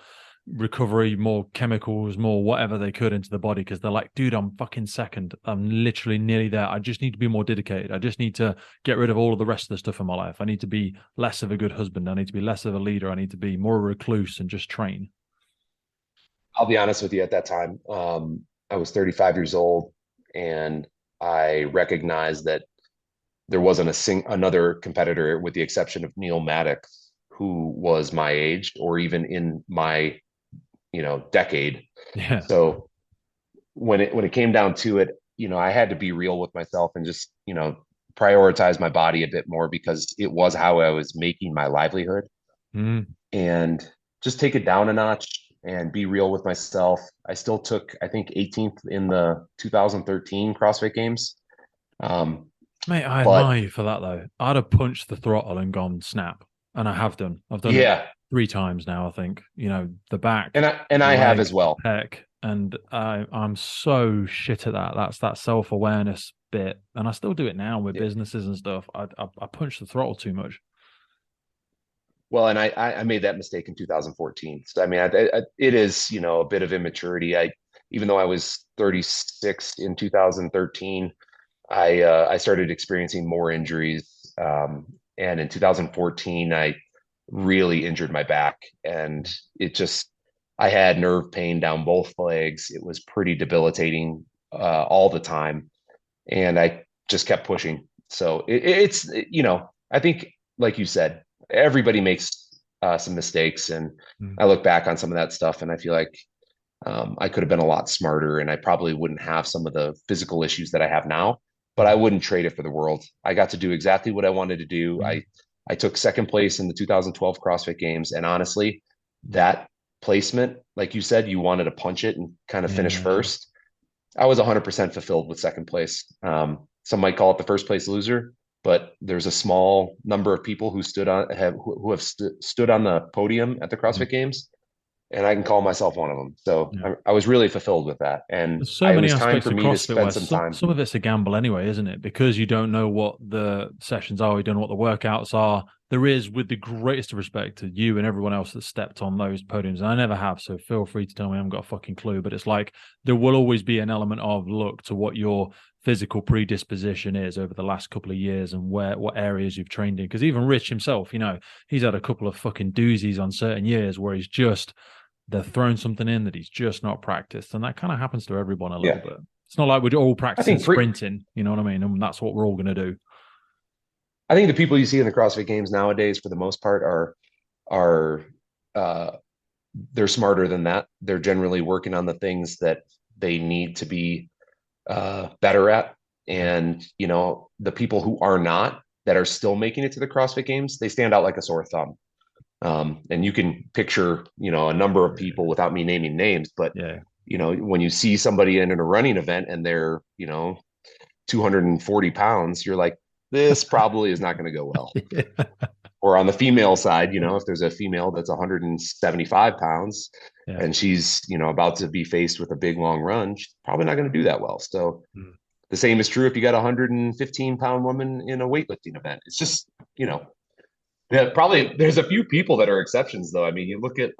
recovery, more chemicals, more whatever they could into the body because they're like, dude, I'm fucking second. I'm literally nearly there. I just need to be more dedicated. I just need to get rid of all of the rest of the stuff in my life. I need to be less of a good husband. I need to be less of a leader. I need to be more recluse and just train. I'll be honest with you, at that time, I was 35 years old, and I recognized that there wasn't another competitor, with the exception of Neil Maddox, who was my age or even in my, decade. Yeah. So when it came down to it, I had to be real with myself and just, prioritize my body a bit more, because it was how I was making my livelihood, Mm. and just take it down a notch and be real with myself. I still took, I think, 18th in the 2013 CrossFit Games. Um, Mate, I but admire you for that though. I'd have punched the throttle and gone snap. And I have done. I've done it yeah, 3 times now, I think. The back, and I have leg, as well. pec. And I'm so shit at that. That's that self-awareness bit. And I still do it now with Yeah. businesses and stuff. I punch the throttle too much. Well, and I made that mistake in 2014. So I mean, it is, a bit of immaturity. Even though I was 36 in 2013, I started experiencing more injuries. And in 2014, I really injured my back, and it just, I had nerve pain down both legs. It was pretty debilitating all the time, and I just kept pushing. So it's, I think, like you said, everybody makes some mistakes, and Mm. I look back on some of that stuff, and I feel like I could have been a lot smarter, and I probably wouldn't have some of the physical issues that I have now, but I Mm. wouldn't trade it for the world. I got to do exactly what I wanted to do. Mm. I took second place in the 2012 CrossFit Games, and honestly, that placement, like you said, you wanted to punch it and kind of finish Yeah. first. I was 100% fulfilled with second place. Some might call it the first place loser, but there's a small number of people who stood on have who have stood on the podium at the Mm. CrossFit Games, and I can call myself one of them. So Yeah. I was really fulfilled with that, and There's so it many was time aspects for of me to CrossFit where spend some time. some of it's a gamble anyway, isn't it? Because you don't know what the sessions are, you don't know what the workouts are. There is, with the greatest of respect to you and everyone else that stepped on those podiums, and I never have, so feel free to tell me I haven't got a fucking clue. But it's like there will always be an element of look to what your physical predisposition is over the last couple of years and what areas you've trained in. Because even Rich himself, he's had a couple of fucking doozies on certain years where he's just they're throwing something in that he's just not practiced. And that kind of happens to everyone a little Yeah, bit. It's not like we're all I practicing think pre sprinting, you know what I mean? And that's what we're all going to do. I think the people you see in the CrossFit Games nowadays, for the most part, are uh, they're smarter than that. They're generally working on the things that they need to be better at. Yeah. And the people who are not, that are still making it to the CrossFit Games, they stand out like a sore thumb. And you can picture, a number of people without me naming names, but Yeah. when you see somebody in a running event and they're, 240 pounds, you're like, this probably is not going to go well. Yeah. Or on the female side, if there's a female that's 175 pounds Yeah. and she's, about to be faced with a big long run, she's probably not going to do that well. So Mm. the same is true if you got a 115-pound woman in a weightlifting event. It's just, yeah, probably there's a few people that are exceptions though. I mean, you look at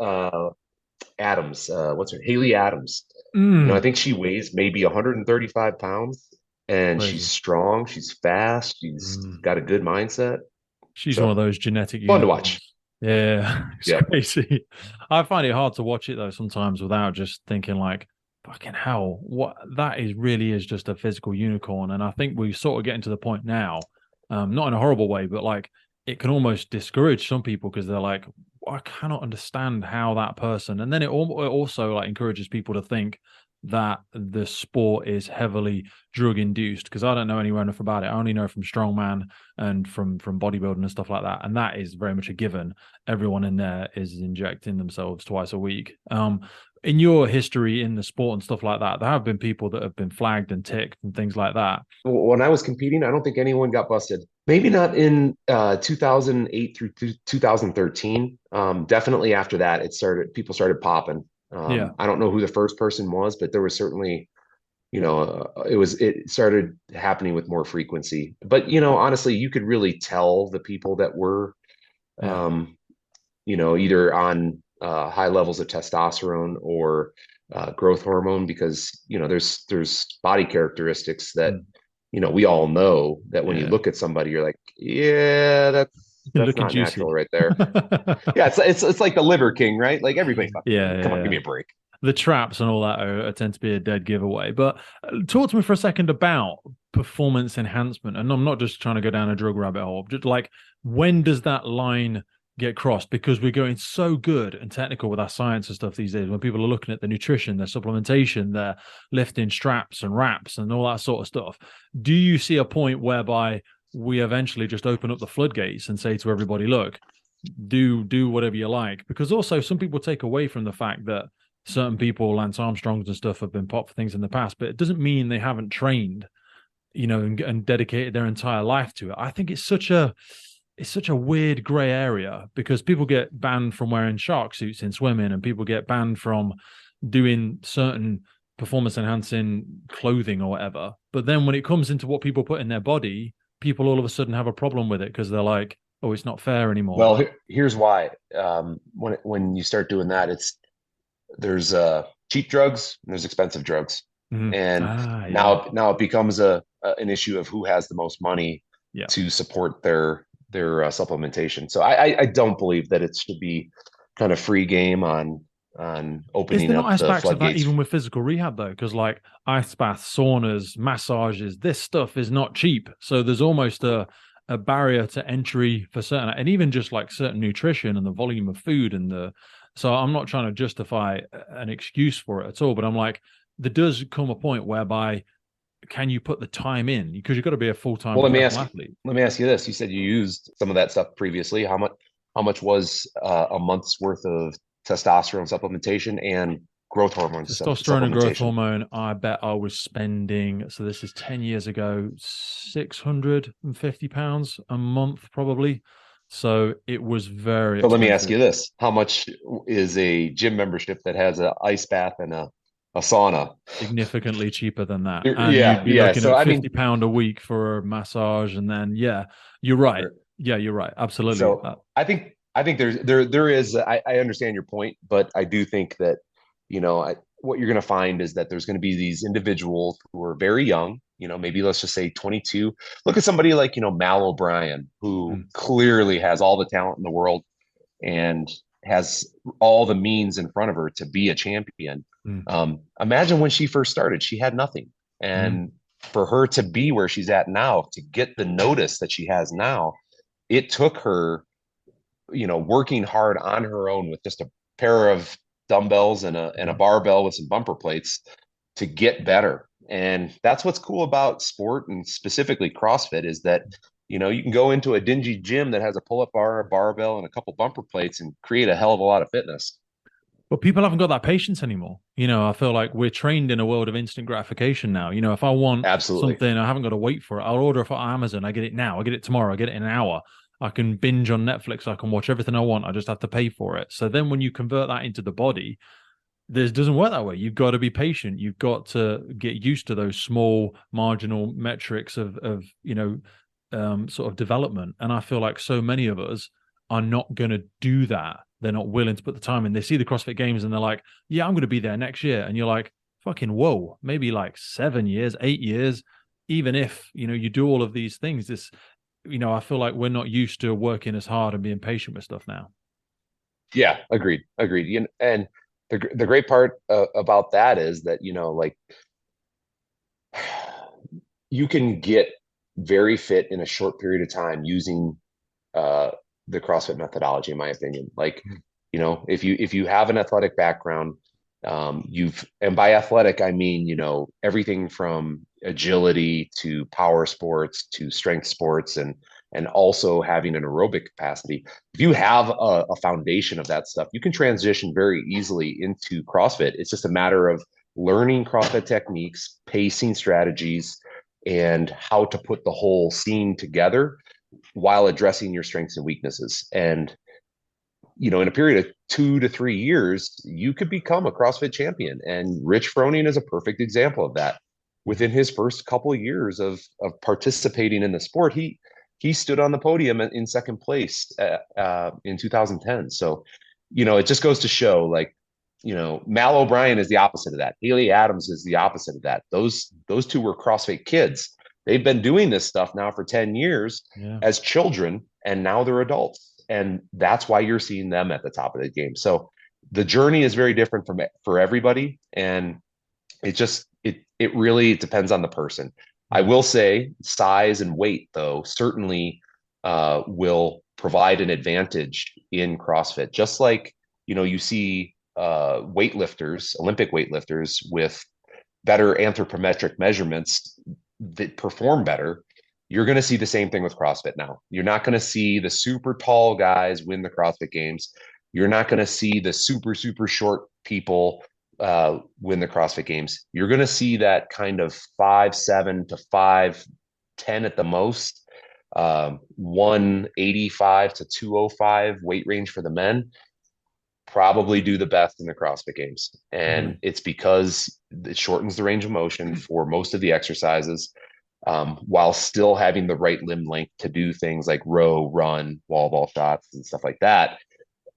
Adams, what's her Haley Adams. I Mm. think she weighs maybe 135 pounds and she's Crazy. strong, she's fast, she's Mm. got a good mindset. She's one of So those genetic fun to watch. unicorns. Yeah, it's Yep. crazy. I find it hard to watch it though sometimes without just thinking like, fucking hell, what that is really is just a physical unicorn. And I think we're sort of getting to the point now, not in a horrible way, but like it can almost discourage some people because they're like, I cannot understand how that person. And then it also like encourages people to think that the sport is heavily drug induced because I don't know anywhere enough about it. I only know from strongman and from bodybuilding and stuff like that, and that is very much a given. Everyone in there is injecting themselves twice a week. In your history in the sport and stuff like that, there have been people that have been flagged and ticked and things like that. When I was competing, I don't think anyone got busted. Maybe not in 2008 through 2013. Definitely after that, people started popping. Yeah, I don't know who the first person was, but there was certainly, it started happening with more frequency. But, honestly, you could really tell the people that were, yeah. um, either on high levels of testosterone or growth hormone, because, there's body characteristics that Mm. we all know that when you Yeah, look at somebody, you're like, yeah, you're that's looking not natural juicy. right there. Yeah, it's like the Liver King, right? Like everybody fucking Yeah, come on, yeah, give yeah. me a break. The traps and all that tend to be a dead giveaway. But talk to me for a second about performance enhancement. And I'm not just trying to go down a drug rabbit hole. Just like when does that line get crossed? Because we're going so good and technical with our science and stuff these days. When people are looking at the nutrition, their supplementation, their lifting straps and wraps and all that sort of stuff. Do you see a point whereby we eventually just open up the floodgates and say to everybody, look, do whatever you like? Because also some people take away from the fact that certain people, Lance Armstrongs and stuff, have been popped for things in the past, but it doesn't mean they haven't trained, and dedicated their entire life to it. I think it's such a weird gray area because people get banned from wearing shark suits in swimming, and people get banned from doing certain performance enhancing clothing or whatever. But then when it comes into what people put in their body, people all of a sudden have a problem with it because they're like, oh, it's not fair anymore. Well, here's why. When you start doing that, there's cheap drugs and there's expensive drugs, Mhm. and Ah, yeah, now it becomes an issue of who has the most money yeah. to support their supplementation. So I don't believe that it should be kind of free game on Is opening there not up the aspects of that floodgates. even with physical rehab though? Because like ice baths, saunas, massages, this stuff is not cheap. So there's almost a barrier to entry for certain, and even just like certain nutrition and the volume of food and the. So I'm not trying to justify an excuse for it at all, but I'm like, there does come a point whereby can you put the time in because you've got to be a full time Well, professional athlete. let me ask you this. You said you used some of that stuff previously. How much was a month's worth of testosterone supplementation and growth hormone Testosterone and growth supplementation? hormone, I bet I was spending, so this is 10 years ago, £650 a month, probably. So it was very But let me ask expensive. you this: how much is a gym membership that has an ice bath and a sauna? Significantly cheaper than that. And Yeah, you'd be yeah. looking So at I mean, £50 a week for a massage. And then, yeah, you're right. Yeah, you're right. Absolutely. so I think there is I understand your point, but I do think that what you're going to find is that there's going to be these individuals who are very young. Maybe let's just say 22. Look at somebody like Mal O'Brien, who Mm, clearly has all the talent in the world and has all the means in front of her to be a champion. mm, Imagine when she first started, she had nothing. mm. And for her to be where she's at now, to get the notice that she has now, it took her, working hard on her own with just a pair of dumbbells and a Yeah. barbell with some bumper plates to get better. And that's what's cool about sport and specifically CrossFit is that you can go into a dingy gym that has a pull-up bar, a barbell, and a couple bumper plates and create a hell of a lot of fitness. But people haven't got that patience anymore. I feel like we're trained in a world of instant gratification now. If I want Absolutely. something, I haven't got to wait for it. I'll order it on Amazon. I get it now. I get it tomorrow. I get it in an hour. I can binge on Netflix. I can watch everything I want. I just have to pay for it. So then when you convert that into the body, this doesn't work that way. You've got to be patient. You've got to get used to those small marginal metrics of sort of development. And I feel like so many of us are not going to do that. They're not willing to put the time in. They see the CrossFit Games and they're like, yeah, I'm going to be there next year. And you're like, fucking whoa, maybe like 7 years, 8 years. Even if, you do all of these things, I feel like we're not used to working as hard and being patient with stuff now. Yeah, agreed. And the great part about that is that like you can get very fit in a short period of time using uh, the CrossFit methodology, in my opinion. Like, if you have an athletic background, and by athletic I mean everything from agility to power sports to strength sports and also having an aerobic capacity. If you have a foundation of that stuff, you can transition very easily into CrossFit. It's just a matter of learning CrossFit techniques, pacing strategies, and how to put the whole scene together while addressing your strengths and weaknesses. And, in a period of 2 to 3 years, you could become a CrossFit champion. And Rich Froning is a perfect example of that. Within his first couple of years of participating in the sport, he stood on the podium in second place in 2010. So, it just goes to show like, Mal O'Brien is the opposite of that. Haley Adams is the opposite of that. Those two were CrossFit kids. They've been doing this stuff now for 10 years Yeah. as children, and now they're adults. And that's why you're seeing them at the top of the game. So the journey is very different for everybody. And it really depends on the person. I Mm. will say size and weight, though, certainly will provide an advantage in CrossFit. Just like, you see weightlifters, Olympic weightlifters with better anthropometric measurements that perform better. You're going to see the same thing with CrossFit now. You're not going to see the super tall guys win the CrossFit Games. You're not going to see the super short people win the CrossFit Games. You're going to see that kind of 5'7" to 5'10" at the most, 185 to 205 weight range for the men probably do the best in the CrossFit Games. And Agree. it's because it shortens the range of motion for most of the exercises, while still having the right limb length to do things like row, run, wall ball shots, and stuff like that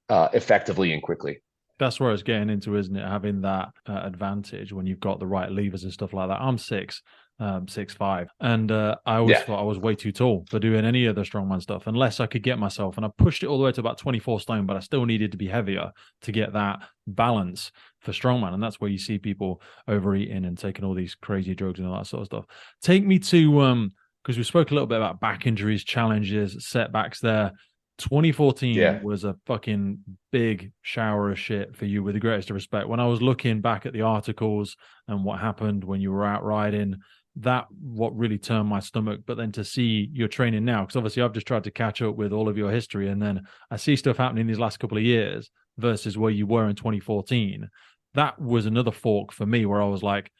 effectively and quickly. That's where it's getting into, isn't it? Having that advantage when you've got the right levers and stuff like that. I'm 6'5", and I always Yeah. thought I was way too tall for doing any of the strongman stuff, unless I could get myself. And I pushed it all the way to about 24 stone, but I still needed to be heavier to get that balance for strongman. And that's where you see people overeating and taking all these crazy drugs and all that sort of stuff. Take me to because we spoke a little bit about back injuries, challenges, setbacks there. 2014 Yeah. was a fucking big shower of shit for you, with the greatest of respect. When I was looking back at the articles and what happened when you were out riding, that what really turned my stomach. But then to see your training now, because obviously I've just tried to catch up with all of your history, and then I see stuff happening these last couple of years versus where you were in 2014. That was another fork for me where I was like,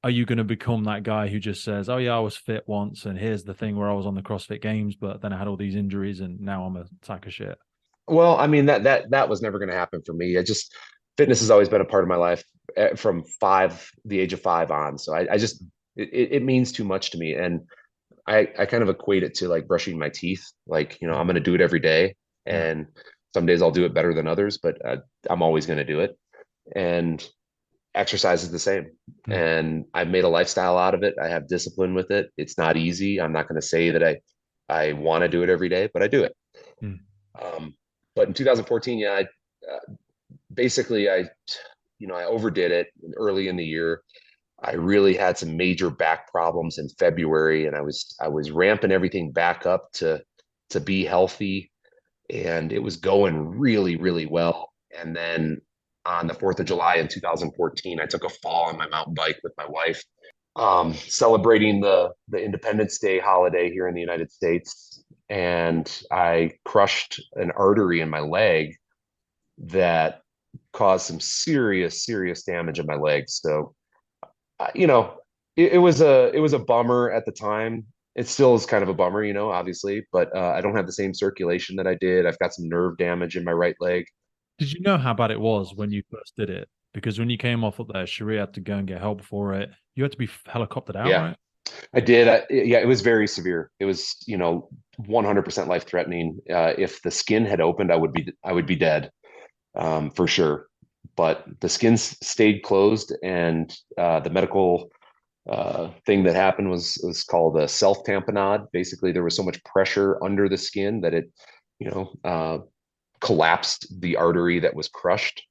are you going to become that guy who just says, "Oh yeah, I was fit once, and here's the thing where I was on the CrossFit Games, but then I had all these injuries, and now I'm a sack of shit"? Well, I mean that was never going to happen for me. I just fitness has always been a part of my life from the age of 5 on. So I just it means too much to me, and I kind of equate it to like brushing my teeth. Like, I'm going to do it every day, Yeah. and some days I'll do it better than others, but I'm always going to do it. And exercise is the same. Mm. And I've made a lifestyle out of it. I have discipline with it. It's not easy. I'm not going to say that I want to do it every day, but I do it. Mm. Um, but in 2014, yeah, basically I overdid it early in the year. I really had some major back problems in February, and I was ramping everything back up to be healthy, and it was going really, really well. And then on the 4th of July in 2014, I took a fall on my mountain bike with my wife, celebrating the Independence Day holiday here in the United States. And I crushed an artery in my leg that caused some serious, serious damage in my leg. So, you know, it was a bummer at the time. It still is kind of a bummer, obviously, but I don't have the same circulation that I did. I've got some nerve damage in my right leg. Did you know how bad it was when you first did it? Because when you came off up there, Sharia had to go and get help for it. You had to be helicoptered out, Yeah, right? I did. Yeah, it was very severe. It was, 100% life threatening. If the skin had opened, I would be dead, for sure. But the skin stayed closed, and the medical thing that happened was called a self tamponade. Basically, there was so much pressure under the skin that it, you know, uh, collapsed the artery that was crushed,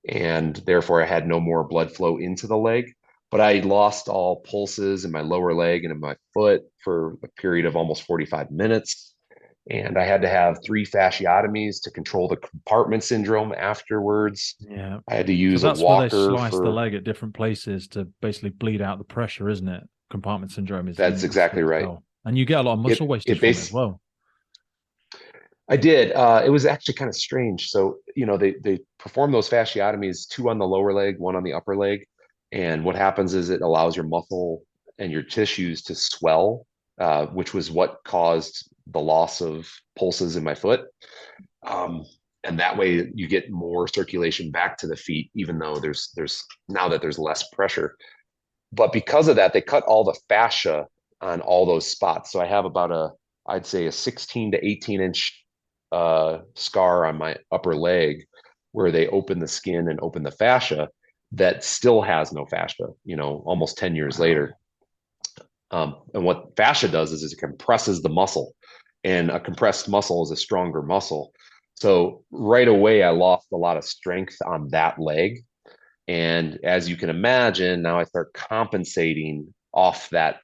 and therefore I had no more blood flow into the leg. But I lost all pulses in my lower leg and in my foot for a period of almost 45 minutes. And I had to have 3 fasciotomies to control the compartment syndrome afterwards. Yeah. I had to So use a that's where they walker slice the for leg at different places to basically bleed out the pressure, isn't it? Compartment syndrome is that's exactly nasty as right. hell. And you get a lot of muscle It wastage it from it as base well. I did. It was actually kind of strange. So, they perform those fasciotomies, 2 on the lower leg, 1 on the upper leg. And what happens is it allows your muscle and your tissues to swell, which was what caused the loss of pulses in my foot. Um, and that way you get more circulation back to the feet, even though there's now that there's less pressure. But because of that, they cut all the fascia on all those spots. So I have about I'd say a 16 to 18-inch scar on my upper leg where they open the skin and open the fascia that still has no fascia, almost 10 years later. Wow. And what fascia does is it compresses the muscle, and a compressed muscle is a stronger muscle. So right away, I lost a lot of strength on that leg. And as you can imagine, now I start compensating off that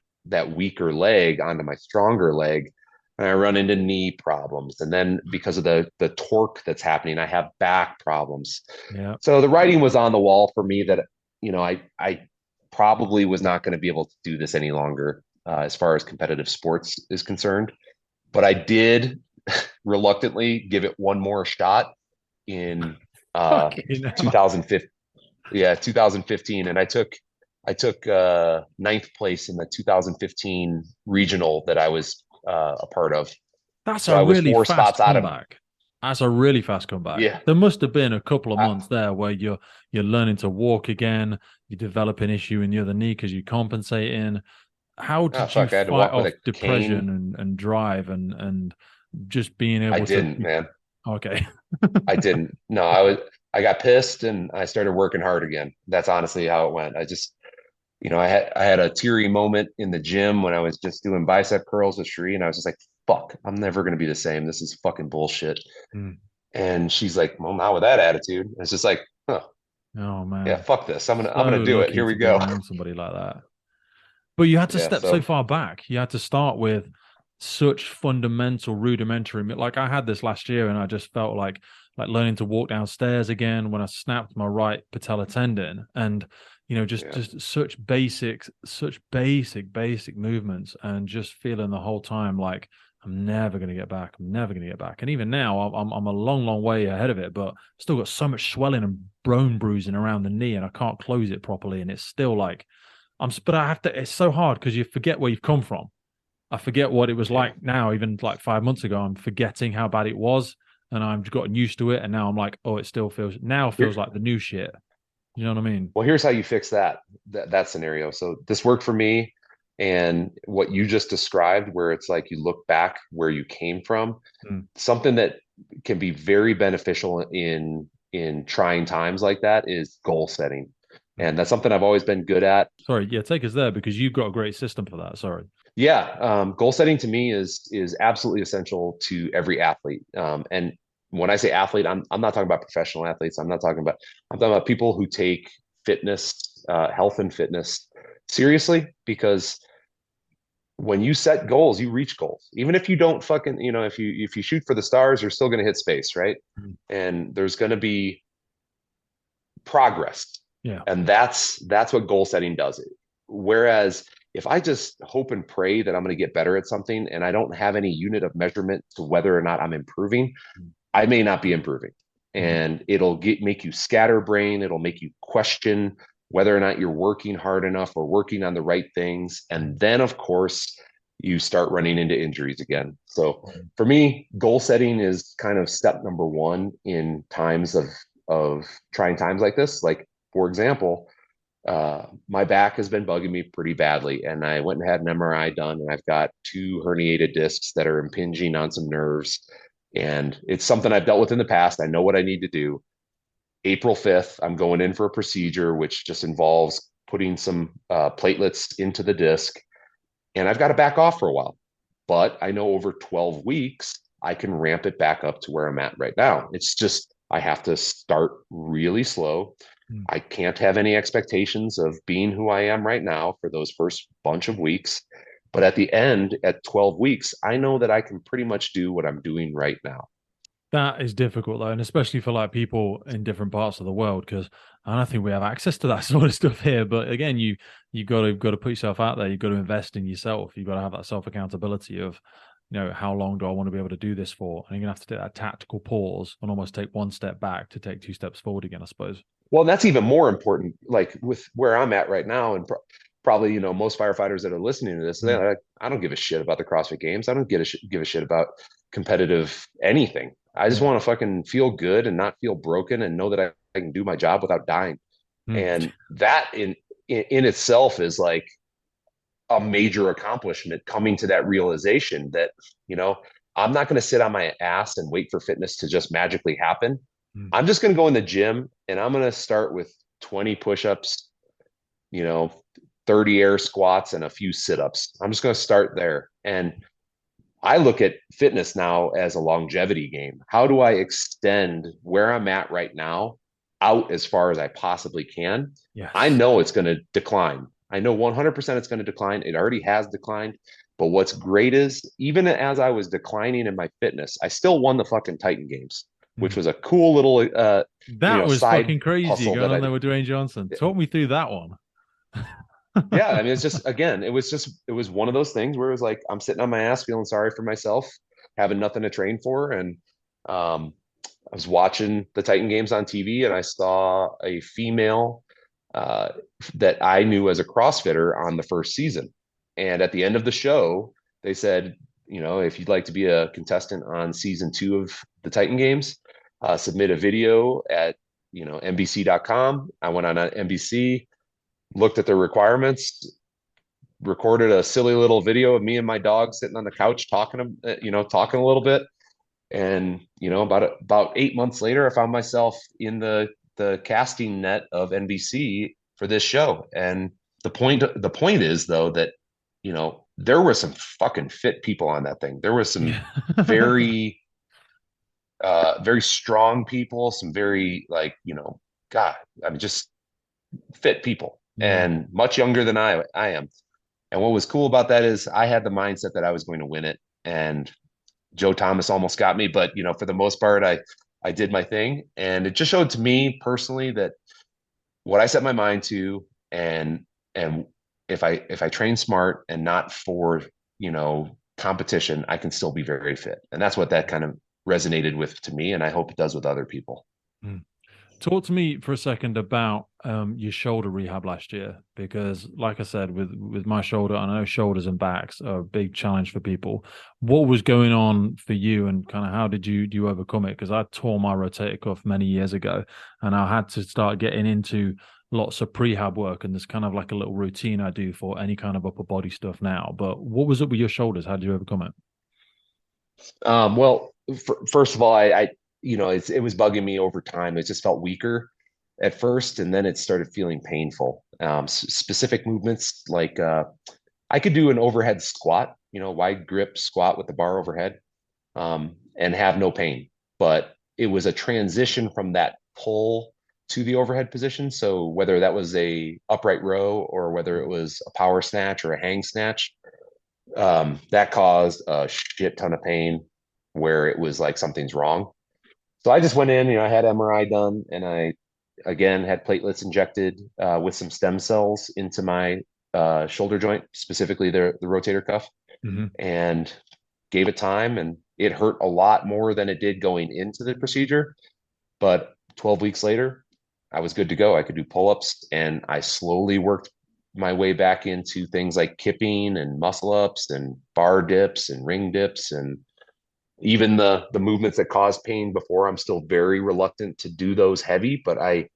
weaker leg onto my stronger leg, and I run into knee problems. And then because of the torque that's happening, I have back problems. Yeah. So the writing was on the wall for me that I probably was not going to be able to do this any longer, as far as competitive sports is concerned. But I did reluctantly give it one more shot in Fucking hell. 2015. Yeah, 2015, and I took ninth place in the 2015 regional that I was a part of. That's So a I was really 4 spots fast out of. comeback. That's a really fast comeback. Yeah. There must have been a couple of I, months there where you're learning to walk again, you develop an issue in the other knee because you're compensating. How oh did you fuck! I had to fight walk with off a depression cane. and drive and just being I able to didn't, man. okay. I didn't. No, I got pissed and I started working hard again. That's honestly how it went. I just, I had a teary moment in the gym when I was just doing bicep curls with Sheree, and I was just like, fuck, I'm never gonna be the same. This is fucking bullshit. Mm. And she's like, well, not with that attitude. And it's just like, huh, Oh yeah, man. fuck this. I'm So gonna do it. lucky Here we to be go. around somebody like that. But you had to Yeah. step so So far back. You had to start with such fundamental, rudimentary. Like I had this last year, and I just felt like learning to walk downstairs again when I snapped my right patella tendon, and just yeah, just such basic movements, and just feeling the whole time like I'm never gonna get back. I'm never gonna get back. And even now, I'm a long way ahead of it, but still got so much swelling and bone bruising around the knee, and I can't close it properly, and it's still like but I have to, it's so hard because you forget where you've come from. I forget what it was Yeah. like now, even like 5 months ago. I'm forgetting how bad it was, and I've gotten used to it. And now I'm like, oh, it still feels Here, like the new shit. You know what I mean? well, here's how you fix that scenario. So this worked for me, and what you just described, where it's like you look back where you came from, Mm. something that can be very beneficial in trying times like that is goal setting. Mm. And that's something I've always been good at. Sorry, yeah, take us there because you've got a great system for that. Sorry. Yeah, goal setting to me is absolutely essential to every athlete. And when I say athlete, I'm not talking about professional athletes. I'm talking about people who take fitness, health and fitness seriously, because when you set goals, you reach goals. Even if you don't fucking, if you shoot for the stars, you're still going to hit space, right? Mm. And there's going to be progress. Yeah. And that's what goal setting does. Whereas if I just hope and pray that I'm going to get better at something and I don't have any unit of measurement to whether or not I'm improving, Mm. I may not be improving. Mm. And it'll make you scatterbrain. It'll make you question whether or not you're working hard enough or working on the right things. And then, of course, you start running into injuries again. So Mm. for me, goal setting is kind of step number one in times of trying times like this. Like, for example, my back has been bugging me pretty badly, and I went and had an MRI done, and I've got two herniated discs that are impinging on some nerves, and it's something I've dealt with in the past. I know what I need to do. April 5th, I'm going in for a procedure which just involves putting some platelets into the disc, and I've got to back off for a while. But I know over 12 weeks, I can ramp it back up to where I'm at right now. It's just, I have to start really slow. Mm. I can't have any expectations of being who I am right now for those first bunch of weeks. But at the end, at 12 weeks, I know that I can pretty much do what I'm doing right now. That is difficult though, and especially for like people in different parts of the world, because I don't think we have access to that sort of stuff here. But again, you got to put yourself out there. You've got to invest in yourself. You've got to have that self accountability of, how long do I want to be able to do this for? And you're gonna have to take that tactical pause and almost take one step back to take two steps forward again, I suppose. Well, that's even more important, like with where I'm at right now. And probably, most firefighters that are listening to this, Mm. they're like, I don't give a shit about the CrossFit Games. I don't give a shit about competitive anything. I just Yeah. want to fucking feel good and not feel broken and know that I can do my job without dying. Mm. And that in itself is like a major accomplishment, coming to that realization that, you know, I'm not going to sit on my ass and wait for fitness to just magically happen. Mm. I'm just going to go in the gym and I'm going to start with 20 push-ups, you know, 30 air squats and a few sit-ups. I'm just going to start there. And I look at fitness now as a longevity game. How do I extend where I'm at right now out as far as I possibly can? I Yes. know it's going to decline. I know 100% it's going to decline. It already has declined. But what's great is, even as I was declining in my fitness, I still won the fucking Titan Games, which Mm. was a cool little, That was side fucking crazy hustle going that on I there with Dwayne Johnson. Talk me through that one. yeah, I mean, it's just, again, it was one of those things where it was like, I'm sitting on my ass feeling sorry for myself, having nothing to train for. And I was watching the Titan Games on TV, and I saw a female uh, that I knew as a CrossFitter on the first season. And at the end of the show, they said, if you'd like to be a contestant on season 2 of the Titan Games, submit a video at, NBC.com. I went on NBC, looked at the requirements, recorded a silly little video of me and my dog sitting on the couch talking a little bit. And about 8 months later, I found myself in the casting net of NBC for this show. And the point is, though, that there were some fucking fit people on that thing. There was some Yeah. very very strong people, some very, like, God, I mean, just fit people, Yeah. and much younger than I am. And what was cool about that is I had the mindset that I was going to win it. And Joe Thomas almost got me, but for the most part, I did my thing. And it just showed to me personally that what I set my mind to, and if I train smart and not for, competition, I can still be very fit. And that's what that kind of resonated with to me. And I hope it does with other people. Mm. Talk to me for a second about your shoulder rehab last year, because, like I said, with my shoulder, I know shoulders and backs are a big challenge for people. What was going on for you, and kind of how did you overcome it? Because I tore my rotator cuff many years ago, and I had to start getting into lots of prehab work, and there's kind of like a little routine I do for any kind of upper body stuff now. But what was it with your shoulders? How did you overcome it? Well, first of all, it was bugging me over time. It just felt weaker at first, and then it started feeling painful. Specific movements like I could do an overhead squat, wide grip squat with the bar overhead, and have no pain. But it was a transition from that pull to the overhead position. So whether that was a upright row or whether it was a power snatch or a hang snatch, that caused a shit ton of pain where it was like something's wrong. So I just went in, I had MRI done, and I again had platelets injected with some stem cells into my shoulder joint, specifically the rotator cuff, Hmm. and gave it time. And it hurt a lot more than it did going into the procedure. But 12 weeks later, I was good to go. I could do pull-ups, and I slowly worked my way back into things like kipping and muscle ups and bar dips and ring dips, and even the movements that cause pain before. I'm still very reluctant to do those heavy, but I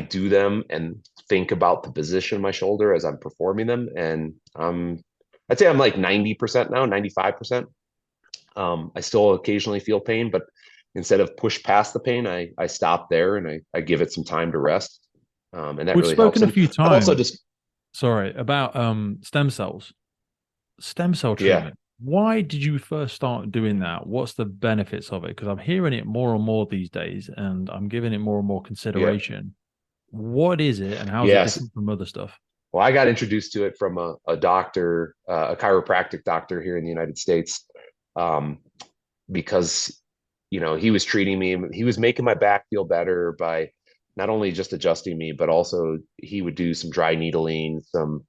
do them and think about the position of my shoulder as I'm performing them. And I'd say I'm like 90% now, 95%. I still occasionally feel pain, but instead of push past the pain, I stop there and I give it some time to rest. And that We've really helps. spoken a And few I've also times, just, sorry, about stem cells. Stem cell yeah, treatment. Why did you first start doing that? What's the benefits of it? Because I'm hearing it more and more these days, and I'm giving it more and more yeah, consideration. What is it, and how is it yes. different from other stuff? Well, I got introduced to it from a doctor, a chiropractic doctor here in the United States, um, because he was treating me. He was making my back feel better by not only just adjusting me, but also he would do some dry needling, some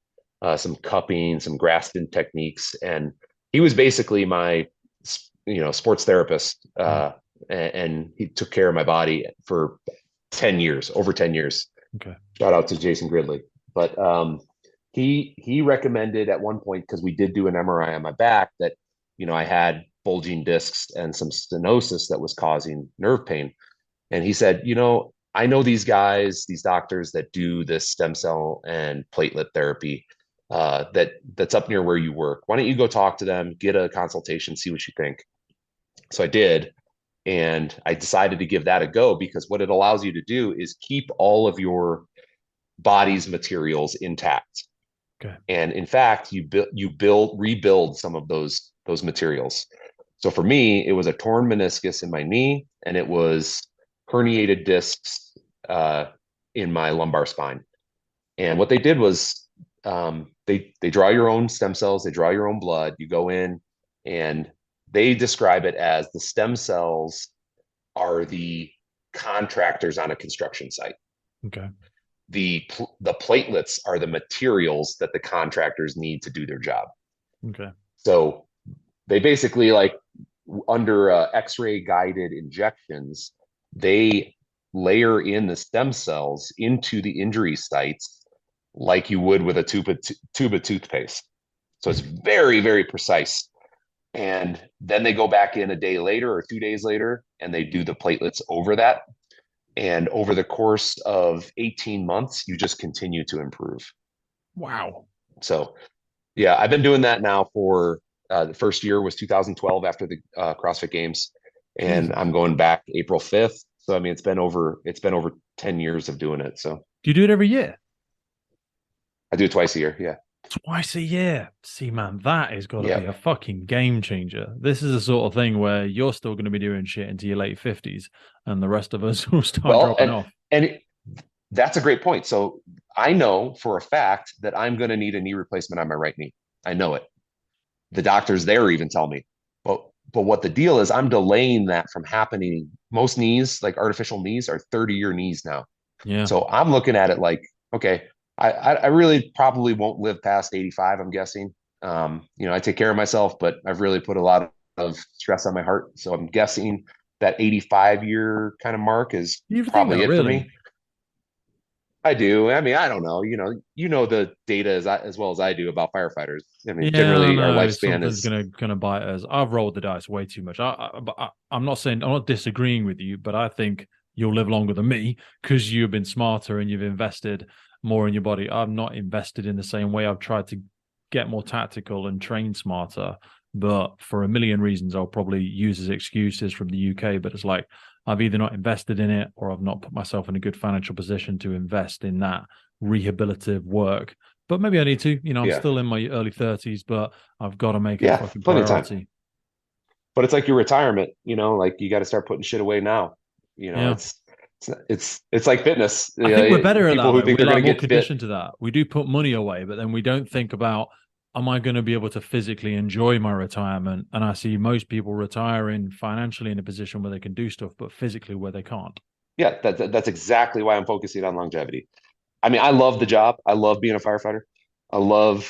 cupping, some Graston techniques, and he was basically my sports therapist. Mm, And he took care of my body for 10 years, over 10 years. okay. Shout out to Jason Gridley. But he recommended at one point, because we did do an MRI on my back, that I had bulging discs and some stenosis that was causing nerve pain. And he said, I know these guys, these doctors that do this stem cell and platelet therapy, that's up near where you work. Why don't you go talk to them, get a consultation, see what you think? So I did. And I decided to give that a go, because what it allows you to do is keep all of your body's materials intact. Okay. And in fact, rebuild some of those materials. So for me, it was a torn meniscus in my knee, and it was herniated discs uh, in my lumbar spine. And what they did was, they draw your own stem cells, they draw your own blood. You go in, and they describe it as the stem cells are the contractors on a construction site. Okay. The platelets are the materials that the contractors need to do their job. Okay. So they basically, like, under X-ray guided injections, they layer in the stem cells into the injury sites like you would with a tube of toothpaste. So it's very, very precise. And then they go back in a day later or 2 days later, and they do the platelets over that. And over the course of 18 months, you just continue to improve. Wow. So, yeah, I've been doing that now for the first year was 2012 after the CrossFit Games, and Jesus. I'm going back April 5th. So, I mean, it's been over 10 years of doing it. So Do you do it every year? I do it twice a year. Yeah. Twice a year. See, man, that has got to be Yep. a fucking game changer. This is the sort of thing where you're still going to be doing shit into your late 50s, and the rest of us will start Well, dropping off. that's a great point. So I know for a fact that I'm going to need a knee replacement on my right knee. I know it. The doctors there even tell me. But what the deal is, I'm delaying that from happening. Most knees, like artificial knees, are 30-year knees now. Yeah. So I'm looking at it like, okay, I really probably won't live past 85, I'm guessing. I take care of myself, but I've really put a lot of stress on my heart. So I'm guessing that 85-year kind of mark is You think probably that, it for really? me. I do. I mean, I don't know. You know the data as well as I do about firefighters. I mean, Yeah, I generally our know lifespan something's is, gonna bite us. I've rolled the dice way too much. I'm not saying I'm not disagreeing with you, but I think you'll live longer than me because you've been smarter and you've invested more in your body. I've not invested in the same way. I've tried to get more tactical and train smarter, but for a million reasons, I'll probably use as excuses from the UK. But it's like I've either not invested in it or I've not put myself in a good financial position to invest in that rehabilitative work. But maybe I need to. I'm yeah, still in my early 30s, but I've got to make it a yeah, fucking plenty of time. priority. But it's like your retirement, like you got to start putting shit away now. Yeah. It's like fitness. I think we're better at People that who though. think We're they're like going to more get fit. conditioned to that. We do put money away, but then we don't think about, am I going to be able to physically enjoy my retirement? And I see most people retiring financially in a position where they can do stuff, but physically where they can't. Yeah, that's exactly why I'm focusing on longevity. I mean, I love the job. I love being a firefighter. I love,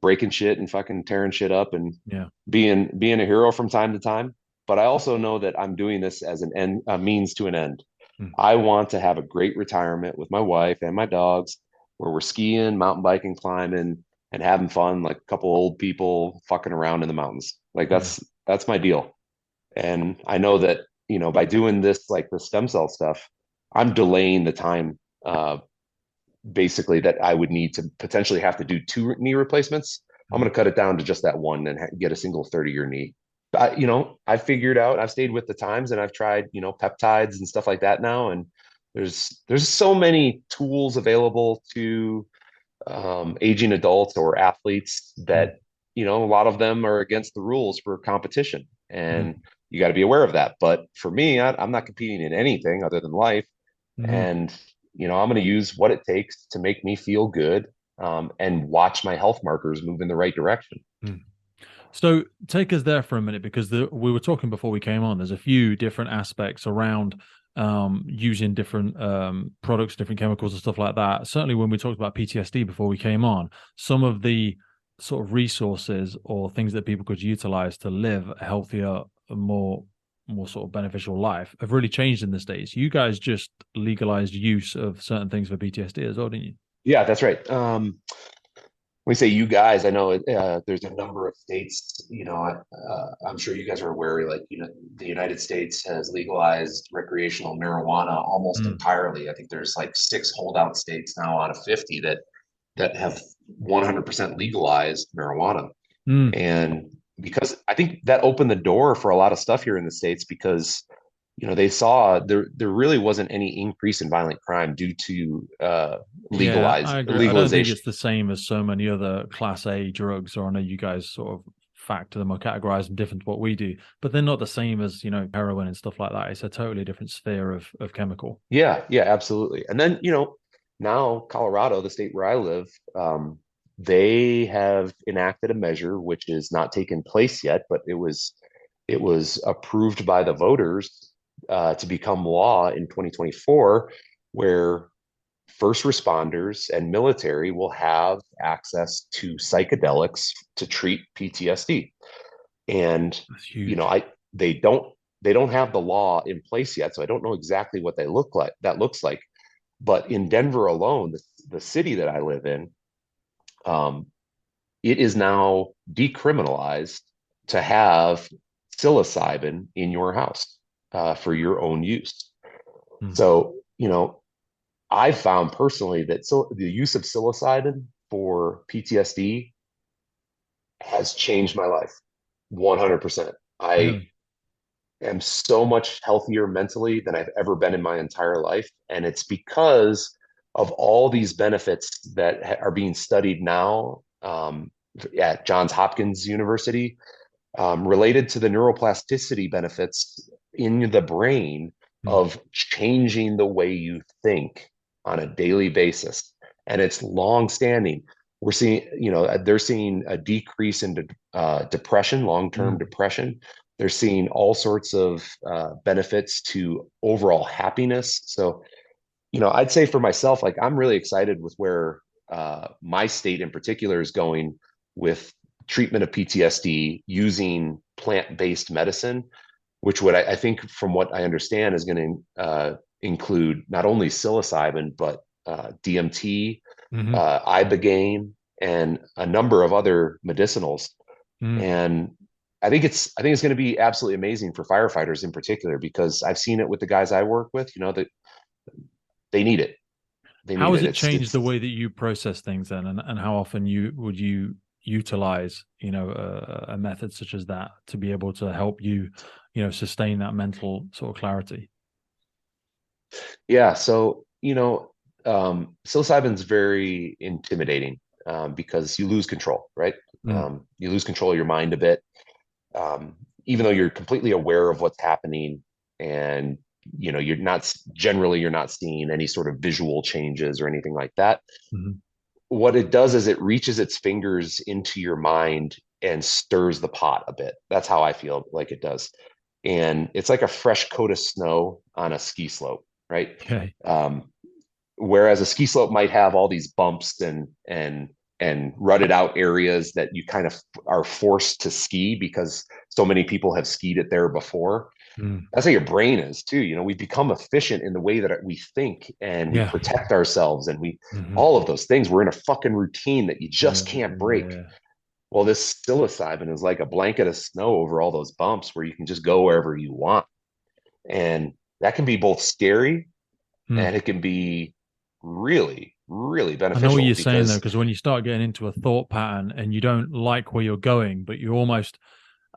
breaking shit and fucking tearing shit up and Yeah. being a hero from time to time. But I also know that I'm doing this as an end, a means to an end. Mm. I want to have a great retirement with my wife and my dogs, where we're skiing, mountain biking, climbing, and having fun, like a couple old people fucking around in the mountains. Like Yeah. that's my deal. And I know that, by doing this, like the stem cell stuff, I'm delaying the time, basically, that I would need to potentially have to do two knee replacements. I'm Mm. going to cut it down to just that one and get a single 30-year knee. I figured out, I've stayed with the times and I've tried, peptides and stuff like that now. And there's so many tools available to aging adults or athletes Mm. that, a lot of them are against the rules for competition. Mm. And you got to be aware of that. But for me, I'm not competing in anything other than life. Mm. And, I'm going to use what it takes to make me feel good, and watch my health markers move in the right direction. Mm. So take us there for a minute because we were talking before we came on. There's a few different aspects around using different products, different chemicals, and stuff like that. Certainly, when we talked about PTSD before we came on, some of the sort of resources or things that people could utilize to live a healthier, more sort of beneficial life have really changed in the States. You guys just legalized use of certain things for PTSD as well, didn't you? Yeah, that's right. When we say you guys, I know there's a number of states. I'm sure you guys are aware. Like, the United States has legalized recreational marijuana almost Mm. entirely. I think there's like six holdout states now out of 50 that have 100% legalized marijuana. Mm. And because I think that opened the door for a lot of stuff here in the States, because they saw there really wasn't any increase in violent crime due to Yeah, I agree. I don't think legalization. it's the same as so many other class A drugs, or I know you guys sort of factor them or categorize them different to what we do, but they're not the same as, heroin and stuff like that. It's a totally different sphere of chemical. Yeah, yeah, absolutely. And then, now Colorado, the state where I live, they have enacted a measure which is not taken place yet, but it was approved by the voters, to become law in 2024, where first responders and military will have access to psychedelics to treat PTSD. And That's you know, huge. I they don't have the law in place yet, so I don't know exactly what they look like. That looks like, but in Denver alone, the city that I live in, um, it is now decriminalized to have psilocybin in your house, for your own use. Mm. So, I've found personally that the use of psilocybin for PTSD has changed my life 100%. I Really? am so much healthier mentally than I've ever been in my entire life. And it's because of all these benefits that are being studied now, at Johns Hopkins University, related to the neuroplasticity benefits in the brain Mm. of changing the way you think on a daily basis. And it's long standing. We're seeing, they're seeing a decrease in depression, long-term Mm. depression. They're seeing all sorts of benefits to overall happiness. So, I'd say for myself, like, I'm really excited with where my state in particular is going with treatment of PTSD using plant-based medicine, which would, I think, from what I understand, is going to include not only psilocybin, but DMT, Hmm. ibogaine, and a number of other medicinals. Mm. And I think it's going to be absolutely amazing for firefighters in particular, because I've seen it with the guys I work with. That they need it. They How need has it. it It's changed it's the way that you process things then, and how often you utilize, a method such as that to be able to help you, sustain that mental sort of clarity? Yeah. So, psilocybin's very intimidating, because you lose control, right? Mm. You lose control of your mind a bit, um, even though you're completely aware of what's happening, and you're not seeing any sort of visual changes or anything like that. Hmm. What it does is it reaches its fingers into your mind and stirs the pot a bit. That's how I feel like it does. And it's like a fresh coat of snow on a ski slope, right? Okay. Um, Whereas a ski slope might have all these bumps and rutted out areas that you kind of are forced to ski because so many people have skied it there before. Mm. That's how your brain is too. We become efficient in the way that we think, and we Yeah. protect ourselves, and we Hmm. all of those things. We're in a fucking routine that you Yeah. just can't break. Yeah. Well, this psilocybin is like a blanket of snow over all those bumps where you can just go wherever you want. And that can be both scary, Mm. and it can be really, really I know what beneficial you're saying though, because because when you start getting into a thought pattern and you don't like where you're going, but you almost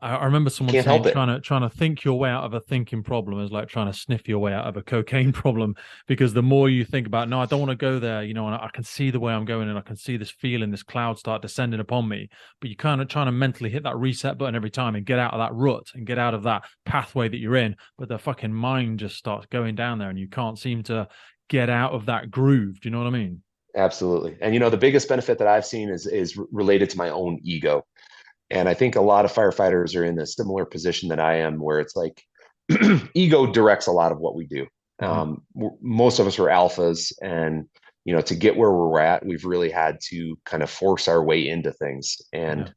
I remember you someone can't saying help it. trying to think your way out of a thinking problem is like trying to sniff your way out of a cocaine problem, because the more you think about, no, I don't want to go there, and I can see the way I'm going, and I can see this feeling, this cloud start descending upon me. But you kind of trying to mentally hit that reset button every time and get out of that rut and get out of that pathway that you're in. But the fucking mind just starts going down there and you can't seem to get out of that groove. Do you know what I mean? Absolutely. And the biggest benefit that I've seen is related to my own ego. And I think a lot of firefighters are in a similar position that I am, where it's like ego directs a lot of what we do. Hmm. Most of us are alphas, and to get where we're at, we've really had to kind of force our way into things. Yeah. And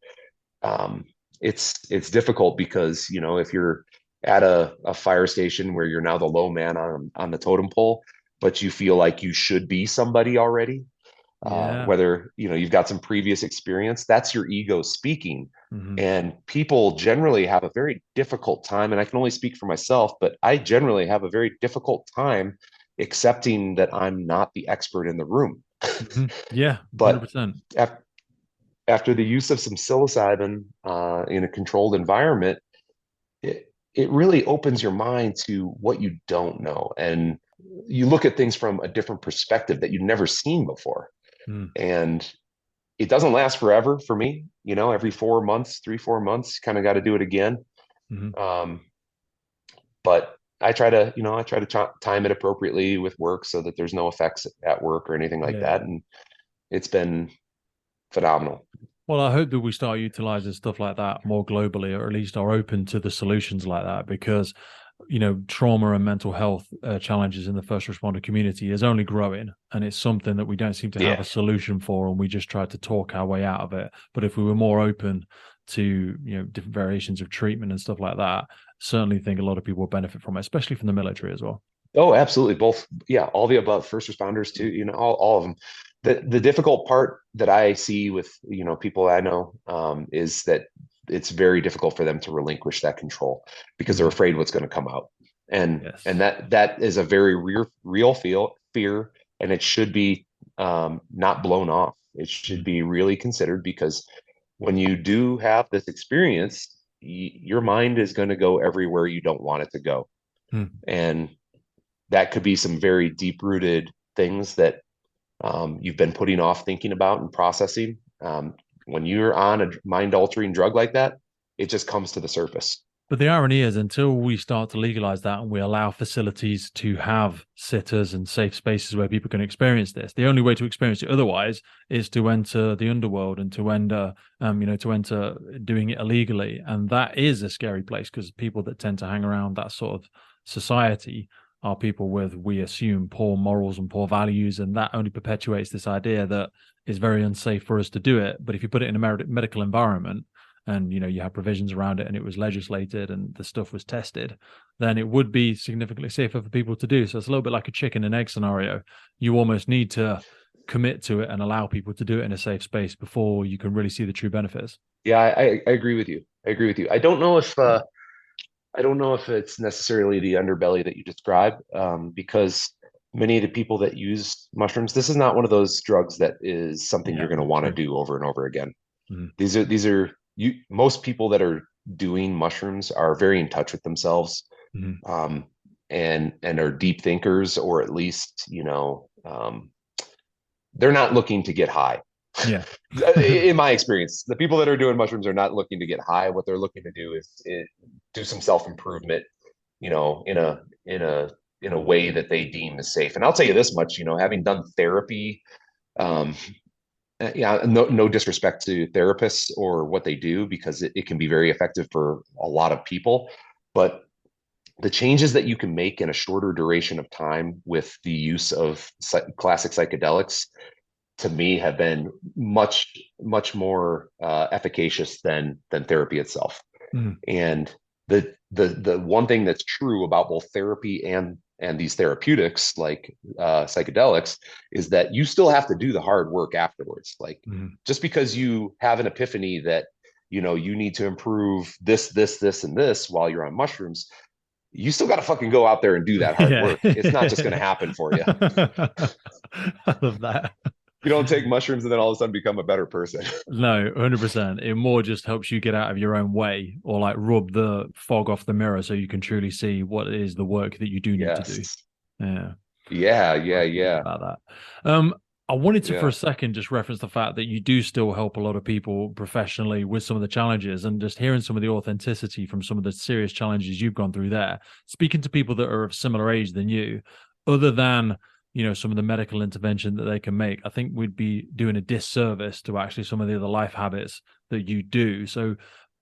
um, it's difficult because if you're at a fire station where you're now the low man on the totem pole, but you feel like you should be somebody already, Yeah. whether you've got some previous experience, that's your ego speaking. Hmm. And people generally have a very difficult time, and I can only speak for myself, but I generally have a very difficult time accepting that I'm not the expert in the room. Hmm. Yeah. But 100%. af- after the use of some psilocybin in a controlled environment, it really opens your mind to what you don't know, and you look at things from a different perspective that you've never seen before. Mm. And it doesn't last forever for me. Every 4 months, 3, 4 months, kind of got to do it again. Hmm. Um, but I try to time it appropriately with work so that there's no effects at work or anything like Yeah. that. And it's been phenomenal. Well, I hope that we start utilizing stuff like that more globally, or at least are open to the solutions like that, because trauma and mental health challenges in the first responder community is only growing, and it's something that we don't seem to have Yeah. a solution for, and we just try to talk our way out of it. But if we were more open to different variations of treatment and stuff like that, certainly think a lot of people will benefit from it, especially from the military as well. Oh, absolutely. Both. Yeah. All the above. First responders too. All of them. The difficult part that I see with people I know, is that it's very difficult for them to relinquish that control because they're Hmm. afraid what's going to come out, and Yes. that is a very real fear, and it should be not blown off. It should Mm. be really considered, because when you do have this experience, your mind is going to go everywhere you don't want it to go, Mm. and that could be some very deep rooted things that you've been putting off thinking about and processing. When you're on a mind altering drug like that, it just comes to the surface. But the irony is, until we start to legalize that and we allow facilities to have sitters and safe spaces where people can experience this, the only way to experience it otherwise is to enter the underworld and to enter doing it illegally. And that is a scary place, because people that tend to hang around that sort of society are people with, we assume, poor morals and poor values. And that only perpetuates this idea that it's very unsafe for us to do it. But if you put it in a medical environment, and you have provisions around it and it was legislated and the stuff was tested, then it would be significantly safer for people to do. So it's a little bit like a chicken and egg scenario. You almost need to commit to it and allow people to do it in a safe space before you can really see the true benefits. Yeah, I agree with you. I agree with you. I don't know if it's necessarily the underbelly that you describe, because many of the people that use mushrooms, this is not one of those drugs that is something Yeah, you're going to want to true. do over and over again. Mhm. These are you. Most people that are doing mushrooms are very in touch with themselves, Mhm. um, and are deep thinkers, or at least they're not looking to get high. Yeah. In my experience, the people that are doing mushrooms are not looking to get high. What they're looking to do is do some self improvement, in a way that they deem as safe. And I'll tell you this much, having done therapy, um, yeah, no disrespect to therapists or what they do, because it can be very effective for a lot of people, but the changes that you can make in a shorter duration of time with the use of classic psychedelics, to me, have been much more efficacious than therapy itself. Mhm. And the one thing that's true about both therapy and these therapeutics like psychedelics is that you still have to do the hard work afterwards. Like, Mhm. just because you have an epiphany that you need to improve this and this while you're on mushrooms, you still got to fucking go out there and do that hard Yeah. work. It's not just going to happen for you. I love that. You don't take mushrooms and then all of a sudden become a better person. No, 100%. It more just helps you get out of your own way or like rub the fog off the mirror so you can truly see what is the work that you do need to do. Yes. Yeah. Yeah, I yeah, agree yeah, about that. I wanted to, for a yeah. second, just reference the fact that you do still help a lot of people professionally with some of the challenges and just hearing some of the authenticity from some of the serious challenges you've gone through there. Speaking to people that are of similar age than you, other than some of the medical intervention that they can make, I think we'd be doing a disservice to actually some of the other life habits that you do. So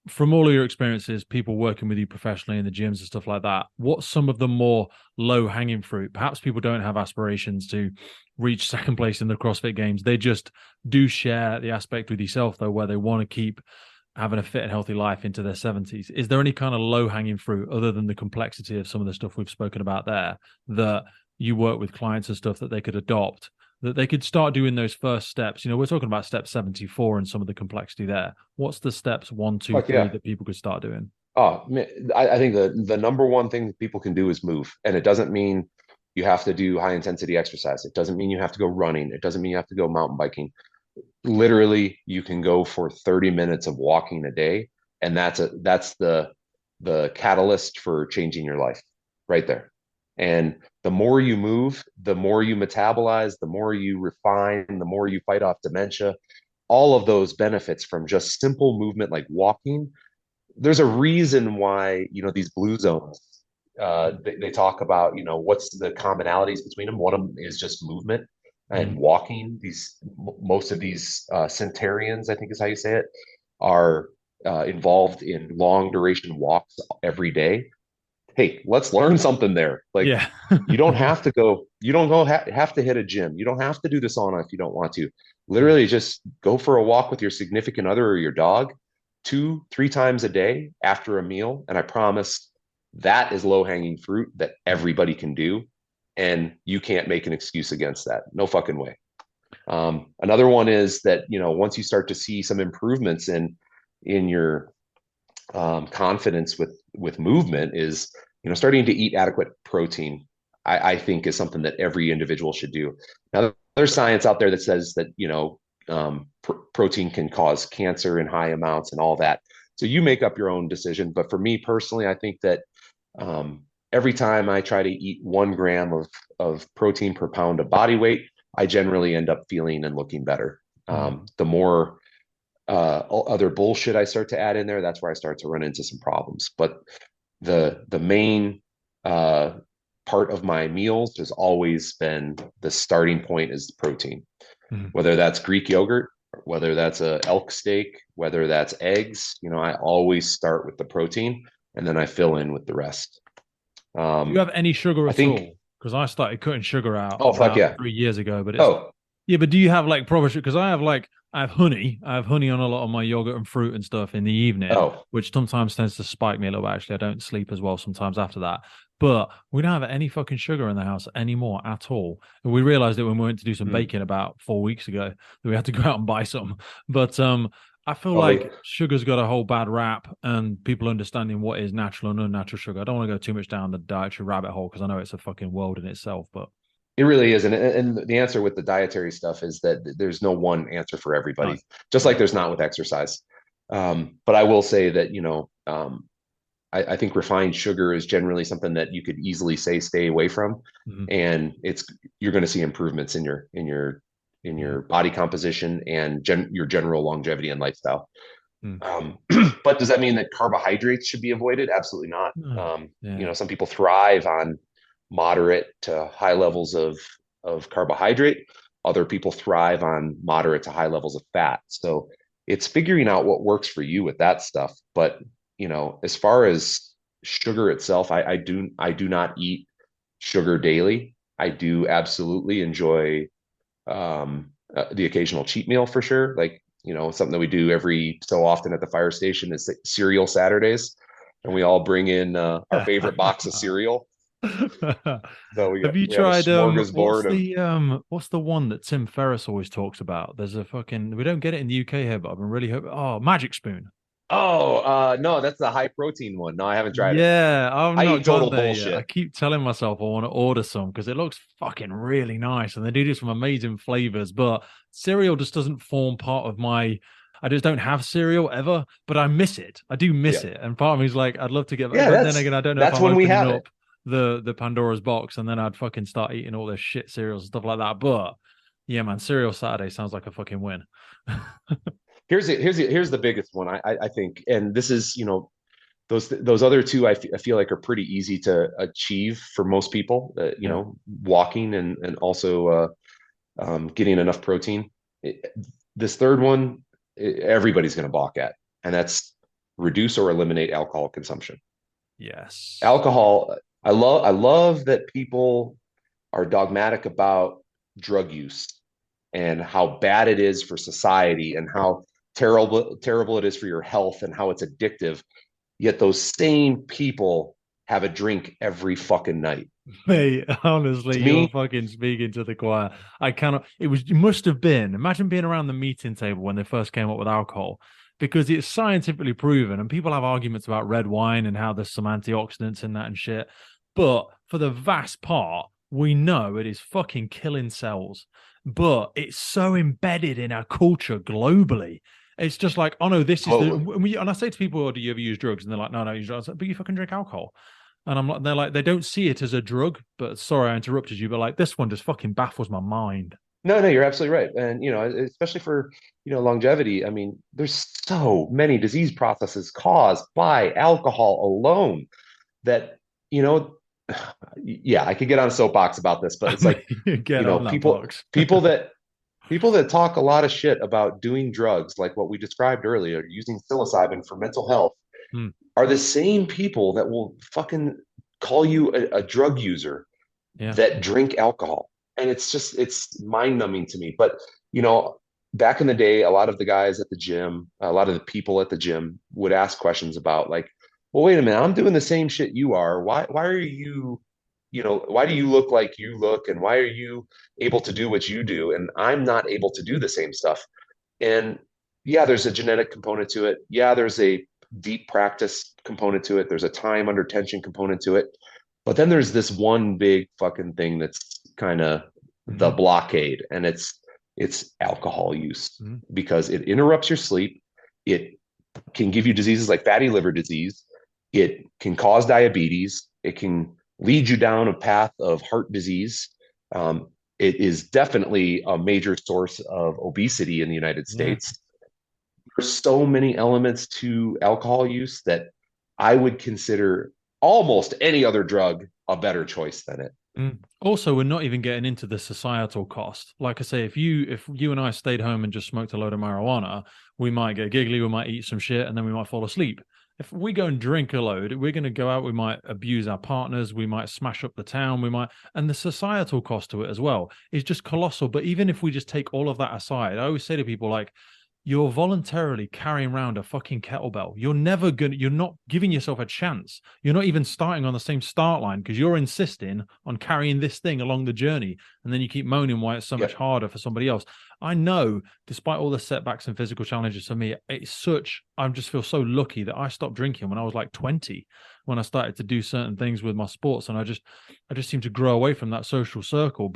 from all of your experiences, people working with you professionally in the gyms and stuff like that, what's some of the more low hanging fruit? Perhaps people don't have aspirations to reach second place in the CrossFit Games. They just do share the aspect with yourself, though, where they want to keep having a fit and healthy life into their 70s. Is there any kind of low hanging fruit other than the complexity of some of the stuff we've spoken about there that you work with clients and stuff that they could adopt, that they could start doing those first steps? We're talking about step 74 and some of the complexity there. What's the steps one, two, Fuck three yeah. that people could start doing? Oh, man, I think the number one thing that people can do is move. And it doesn't mean you have to do high intensity exercise. It doesn't mean you have to go running. It doesn't mean you have to go mountain biking. Literally, you can go for 30 minutes of walking a day, and that's the catalyst for changing your life right there. And the more you move, the more you metabolize, the more you refine, the more you fight off dementia. All of those benefits from just simple movement like walking. There's a reason why these blue zones, they talk about what's the commonalities between them. One of them is just movement and Mm. walking. These Most of these centurions, I think is how you say it, are involved in long duration walks every day. Hey, let's learn something there. Like, Yeah. you don't have to hit a gym. You don't have to do the sauna if you don't want to. Mm. Literally just go for a walk with your significant other or your dog 2, 3 times a day after a meal. And I promise that is low hanging fruit that everybody can do. And you can't make an excuse against that. No fucking way. Another one is that, once you start to see some improvements in your confidence with movement, is starting to eat adequate protein. I think is something that every individual should do. Now, there's science out there that says that protein can cause cancer in high amounts and all that. So you make up your own decision. But for me personally, I think that every time I try to eat 1 gram of protein per pound of body weight, I generally end up feeling and looking better. Mm. The more other bullshit I start to add in there, that's where I start to run into some problems. But the main part of my meals has always been the starting point is protein, Mm. whether that's Greek yogurt, whether that's a elk steak, whether that's eggs. I always start with the protein and then I fill in with the rest. Do you Um, have any sugar I at think, all? Because I started cutting sugar out oh fuck about yeah. 3 years ago, but it's Oh, Yeah, but do you have like proper sugar? Because I have honey on a lot of my yogurt and fruit and stuff in the evening, Oh, which sometimes tends to spike me a little bit. Actually, I don't sleep as well sometimes after that. But we don't have any fucking sugar in the house anymore at all. And we realized it when we went to do some hmm. baking about 4 weeks ago that we had to go out and buy some. But I feel Well, like sugar's got a whole bad rap, and people understanding what is natural and unnatural sugar. I don't want to go too much down the dietary rabbit hole because I know it's a fucking world in itself. But it really is, and the answer with the dietary stuff is that there's no one answer for no, everybody, just like no. there's not with exercise. But I will say that I think refined sugar is generally something that you could easily say stay away from, Mhm. and it's you're going to see improvements in Yeah. your body composition and your general longevity and lifestyle. Mm. Um, but does that mean that carbohydrates should be avoided? Absolutely not. No. Yeah. Some people thrive on moderate to high levels of carbohydrate. Other people thrive on moderate to high levels of fat. So it's figuring out what works for you with that stuff. But as far as sugar itself, I do not eat sugar daily. I do absolutely enjoy the occasional cheat meal for sure. Like, something that we do every so often at the fire station is cereal Saturdays. And we all bring in our favorite box of cereal. So Have you we have a tried smorgasbord of, what's the one that Tim Ferriss always talks about? There's a fucking we don't get it in the UK here, but I've been really hoping. Oh, Magic Spoon. no, that's the high protein one. No, I haven't tried it. Yeah, I've I not eat got total there yet. I bullshit. keep telling myself I want to order some because it looks fucking really nice and they do some amazing flavors, but cereal just doesn't form part of my. I just don't have cereal ever, but I miss it. I do miss Yeah. it. And part of me is like, I'd love to get, Yeah, but then that's again, I don't know if that's I'm when we opening have it. up the Pandora's box and then I'd fucking start eating all this shit cereals and stuff like that. But yeah, man, cereal Saturday sounds like a fucking win. Here's the biggest one I think, and this is, those other two I feel like are pretty easy to achieve for most people. Yeah. Walking and also getting enough protein. This third one, everybody's going to balk at, and that's reduce or eliminate alcohol consumption. Yes. Alcohol, I love that people are dogmatic about drug use and how bad it is for society and how terrible it is for your health and how it's addictive. Yet those same people have a drink every fucking night. Mate, honestly, To you're me, fucking speaking to the choir. I cannot. It must have been. Imagine being around the meeting table when they first came up with alcohol, because it's scientifically proven, and people have arguments about red wine and how there's some antioxidants in that and shit. But for the vast part, we know it is fucking killing cells. But it's so embedded in our culture globally. It's just like, oh no, this is the. totally. And I say to people, oh, do you ever use drugs? And they're like, no, no, use drugs. But you fucking drink alcohol. And I'm like, they're like, they don't see it as a drug, but sorry, I interrupted you, but like this one just fucking baffles my mind. No, no, you're absolutely right. And, especially for, longevity, I mean, there's so many disease processes caused by alcohol alone that, you know, yeah, I could get on a soapbox about this, but I it's like, mean, get on that people, box. people that talk a lot of shit about doing drugs, like what we described earlier, using psilocybin for mental health, Hmm. are the same people that will fucking call you a drug user Yeah. that drink alcohol. And it's mind numbing to me. But, you know, back in the day, a lot of the guys at the gym, a lot of the people at the gym would ask questions about like, well, wait a minute, I'm doing the same shit you are. Why are you, why do you look like you look? And why are you able to do what you do? And I'm not able to do the same stuff. And yeah, there's a genetic component to it. Yeah, there's a deep practice component to it. There's a time under tension component to it. But then there's this one big fucking thing that's kind of the Hmm. blockade, and it's alcohol use Hmm. because it interrupts your sleep. It can give you diseases like fatty liver disease. It can cause diabetes. It can lead you down a path of heart disease. It is definitely a major source of obesity in the United Yeah. States. There's so many elements to alcohol use that I would consider almost any other drug a better choice than it. Mm. Also, we're not even getting into the societal cost. Like I say, if you and I stayed home and just smoked a load of marijuana, we might get giggly, we might eat some shit, and then we might fall asleep. if we go and drink a load, we're going to go out, we might abuse our partners, we might smash up the town, we might, and the societal cost to it as well is just colossal. But even if we just take all of that aside, I always say to people, like, you're voluntarily carrying around a fucking kettlebell. You're not giving yourself a chance. You're not even starting on the same start line because you're insisting on carrying this thing along the journey. And then you keep moaning why it's so much Yep. harder for somebody else. I know, despite all the setbacks and physical challenges for me, I just feel so lucky that I stopped drinking when I was like 20, when I started to do certain things with my sports. And I just seem to grow away from that social circle.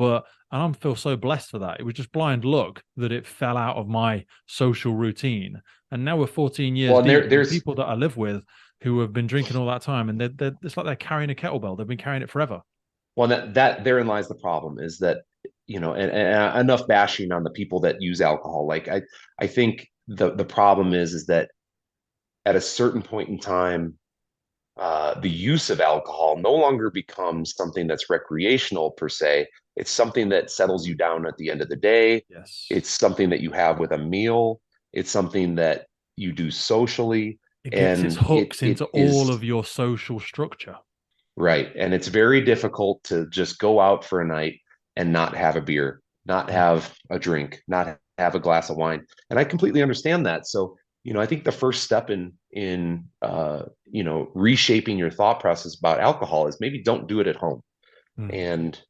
And I feel so blessed for that. It was just blind luck that it fell out of my social routine. And now we're 14 years Well, and deep. The there's people that I live with who have been drinking all that time, and it's like they're carrying a kettlebell. They've been carrying it forever. well, that therein lies the problem is that, and enough bashing on the people that use alcohol. Like I think the problem is that at a certain point in time, the use of alcohol no longer becomes something that's recreational per se. It's something that settles you down at the end of the day. Yes. It's something that you have with a meal. It's something that you do socially, It gets its and hooks it into all is of your social structure. right. And it's very difficult to just go out for a night and not have a beer, not Mm. have a drink, not have a glass of wine. And I completely understand that. So, I think the first step in reshaping your thought process about alcohol is maybe don't do it at home Mm. and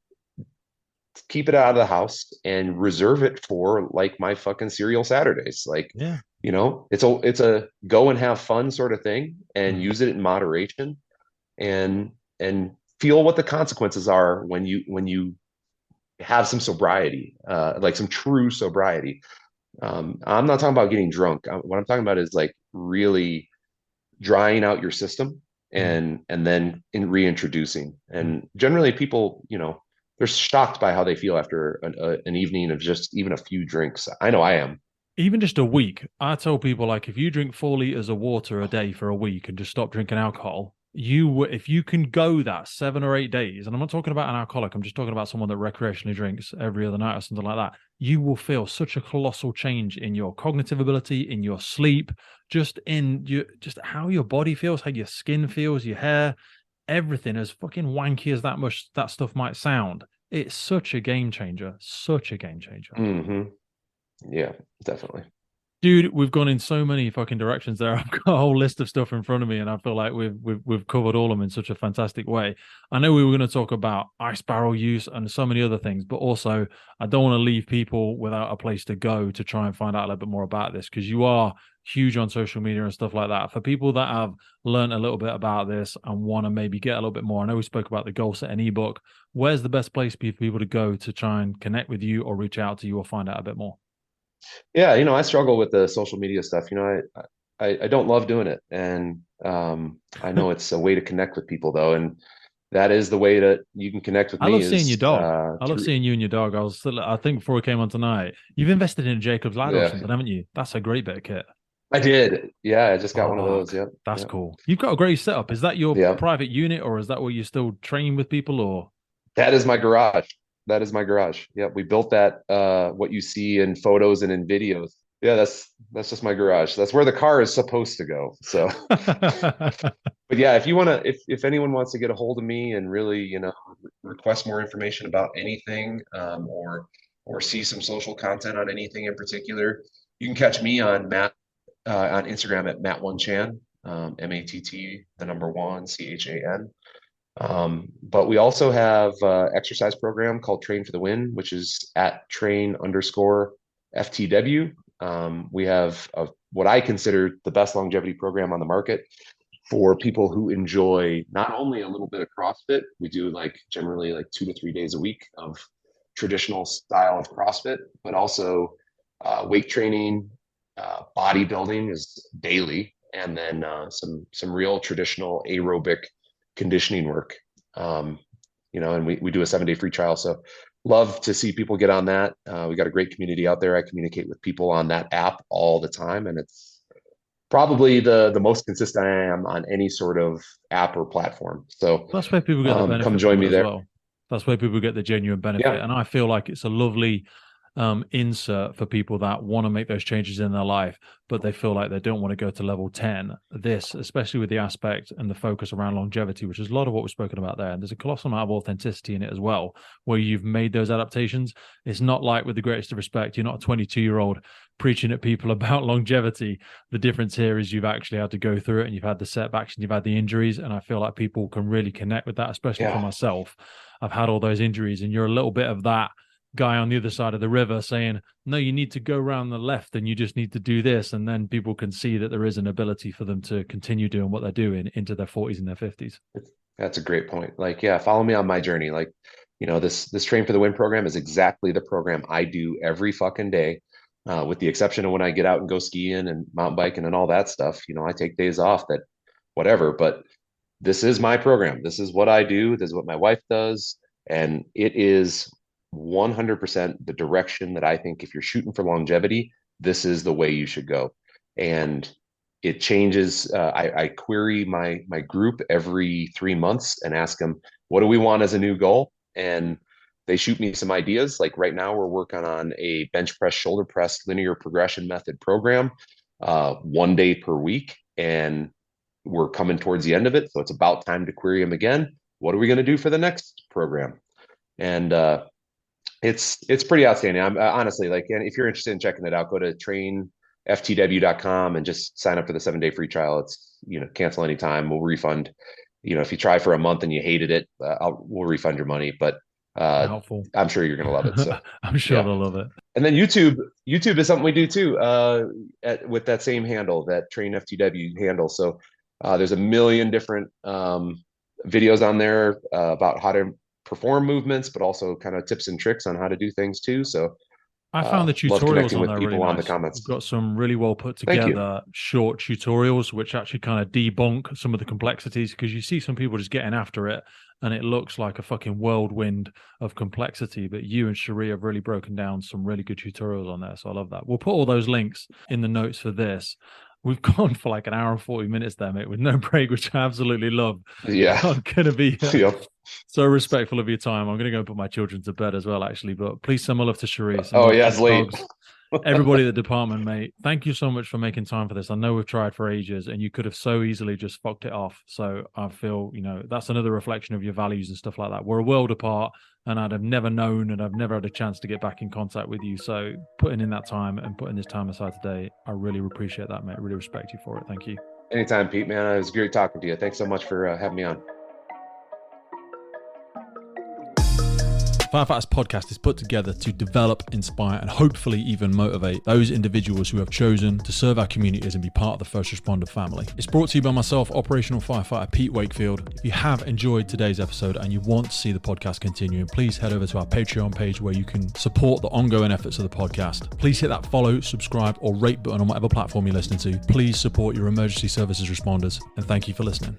keep it out of the house and reserve it for like my fucking cereal Saturdays. Like, Yeah. it's a go and have fun sort of thing and Mm. use it in moderation and feel what the consequences are when you have some sobriety, like some true sobriety. I'm not talking about getting drunk. What I'm talking about is like really drying out your system Mm. and then reintroducing. Mm. And generally, people, they're shocked by how they feel after an evening of just even a few drinks. I know I am. Even just a week, I tell people, like, if you drink 4 liters of water a day for a week and just stop drinking alcohol, if you can go that 7 or 8 days, and I'm not talking about an alcoholic, I'm just talking about someone that recreationally drinks every other night or something like that, you will feel such a colossal change in your cognitive ability, in your sleep, just how your body feels, how your skin feels, your hair, everything. As fucking wanky as that stuff might sound, it's such a game changer, such a game changer. Hmm. Yeah, definitely. Dude, we've gone in so many fucking directions there. I've got a whole list of stuff in front of me, and I feel like we've covered all of them in such a fantastic way. I know we were going to talk about ice barrel use and so many other things, but also I don't want to leave people without a place to go to try and find out a little bit more about this, because you are huge on social media and stuff like that. For people that have learned a little bit about this and want to maybe get a little bit more, I know we spoke about the goal setting ebook. Where's the best place for people to go to try and connect with you or reach out to you or find out a bit more? Yeah, I struggle with the social media stuff. I don't love doing it, and I know it's a way to connect with people though, and that is the way that you can connect with I me love seeing your is dog. I love through. seeing you and your dog. I think before we came on tonight, you've invested in a Jacob's ladder or Yeah, something, haven't you? That's a great bit of kit. I did. Yeah, I just got one of those. Fuck, Yep, that's yep, cool. You've got a great setup. Is that your yep. private unit, or is that where you still train with people? Or That is my garage. That is my garage. Yep, we built that. What you see in photos and in videos. Yeah, that's just my garage. That's where the car is supposed to go. So, but yeah, if anyone wants to get a hold of me and really, request more information about anything, or see some social content on anything in particular, you can catch me on Instagram at Matt1Chan, Matt the number one Chan. But we also have exercise program called Train for the Win, which is at train_FTW. We have what I consider the best longevity program on the market for people who enjoy not only a little bit of CrossFit. We do like generally like 2 to 3 days a week of traditional style of CrossFit, but also weight training, bodybuilding is daily, and then some real traditional aerobic conditioning work. Um, and we do a 7 day free trial. So love to see people get on that. We got a great community out there. I communicate with people on that app all the time, and it's probably the most consistent I am on any sort of app or platform. So that's where people get the come benefit join from me it as there. well. That's where people get the genuine benefit. Yeah. And I feel like it's a lovely insert for people that want to make those changes in their life, but they feel like they don't want to go to level 10. This, especially with the aspect and the focus around longevity, which is a lot of what we've spoken about there. And there's a colossal amount of authenticity in it as well, where you've made those adaptations. It's not like, with the greatest of respect, you're not a 22-year-old preaching at people about longevity. The difference here is you've actually had to go through it, and you've had the setbacks and you've had the injuries. And I feel like people can really connect with that, especially for myself. I've had all those injuries, and you're a little bit of that guy on the other side of the river saying, no, you need to go around the left and you just need to do this. And then people can see that there is an ability for them to continue doing what they're doing into their 40s and their 50s. That's a great point. Like, yeah, follow me on my journey. Like, this Train for the Win program is exactly the program I do every fucking day, with the exception of when I get out and go skiing and mountain biking and all that stuff. I take days off, that whatever, but this is my program. This is what I do. This is what my wife does. And it is 100% the direction that I think, if you're shooting for longevity, this is the way you should go. And it changes. I query my group every 3 months and ask them, what do we want as a new goal? And they shoot me some ideas. Like right now, we're working on a bench press, shoulder press, linear progression method program, 1 day per week. And we're coming towards the end of it. So it's about time to query them again. What are we going to do for the next program? And it's pretty outstanding. I'm honestly, like, and if you're interested in checking it out, go to trainftw.com and just sign up for the 7-day free trial. It's, cancel anytime. We'll refund. If you try for a month and you hated it, we'll refund your money. But helpful. I'm sure you're going to love it. So I'm sure they'll love it. And then YouTube is something we do too, with that same handle, that Train FTW handle. So there's a million different videos on there about how to perform movements, but also kind of tips and tricks on how to do things too. So I found the tutorials on there really nice. On the comments. We've got some really well put together short tutorials, which actually kind of debunk some of the complexities, because you see some people just getting after it and it looks like a fucking whirlwind of complexity. But you and Cherie have really broken down some really good tutorials on there. So I love that. We'll put all those links in the notes for this. We've gone for like an hour and 40 minutes there, mate, with no break, which I absolutely love. Yeah. I'm going to be so respectful of your time. I'm going to go and put my children to bed as well, actually. But please send my love to Cherie. It's late. Everybody at the department, mate, thank you so much for making time for this. I know we've tried for ages and you could have so easily just fucked it off. So I feel, that's another reflection of your values and stuff like that. We're a world apart, and I'd have never known, and I've never had a chance to get back in contact with you. So putting in that time and putting this time aside today, I really appreciate that, mate. I really respect you for it. Thank you. Anytime, Pete, man. It was great talking to you. Thanks so much for having me on. Firefighters podcast is put together to develop, inspire, and hopefully even motivate those individuals who have chosen to serve our communities and be part of the first responder family. It's brought to you by myself, operational firefighter Pete Wakefield. If you have enjoyed today's episode and you want to see the podcast continue, please head over to our Patreon page where you can support the ongoing efforts of the podcast. Please hit that follow, subscribe, or rate button on whatever platform you're listening to. Please support your emergency services responders, and thank you for listening.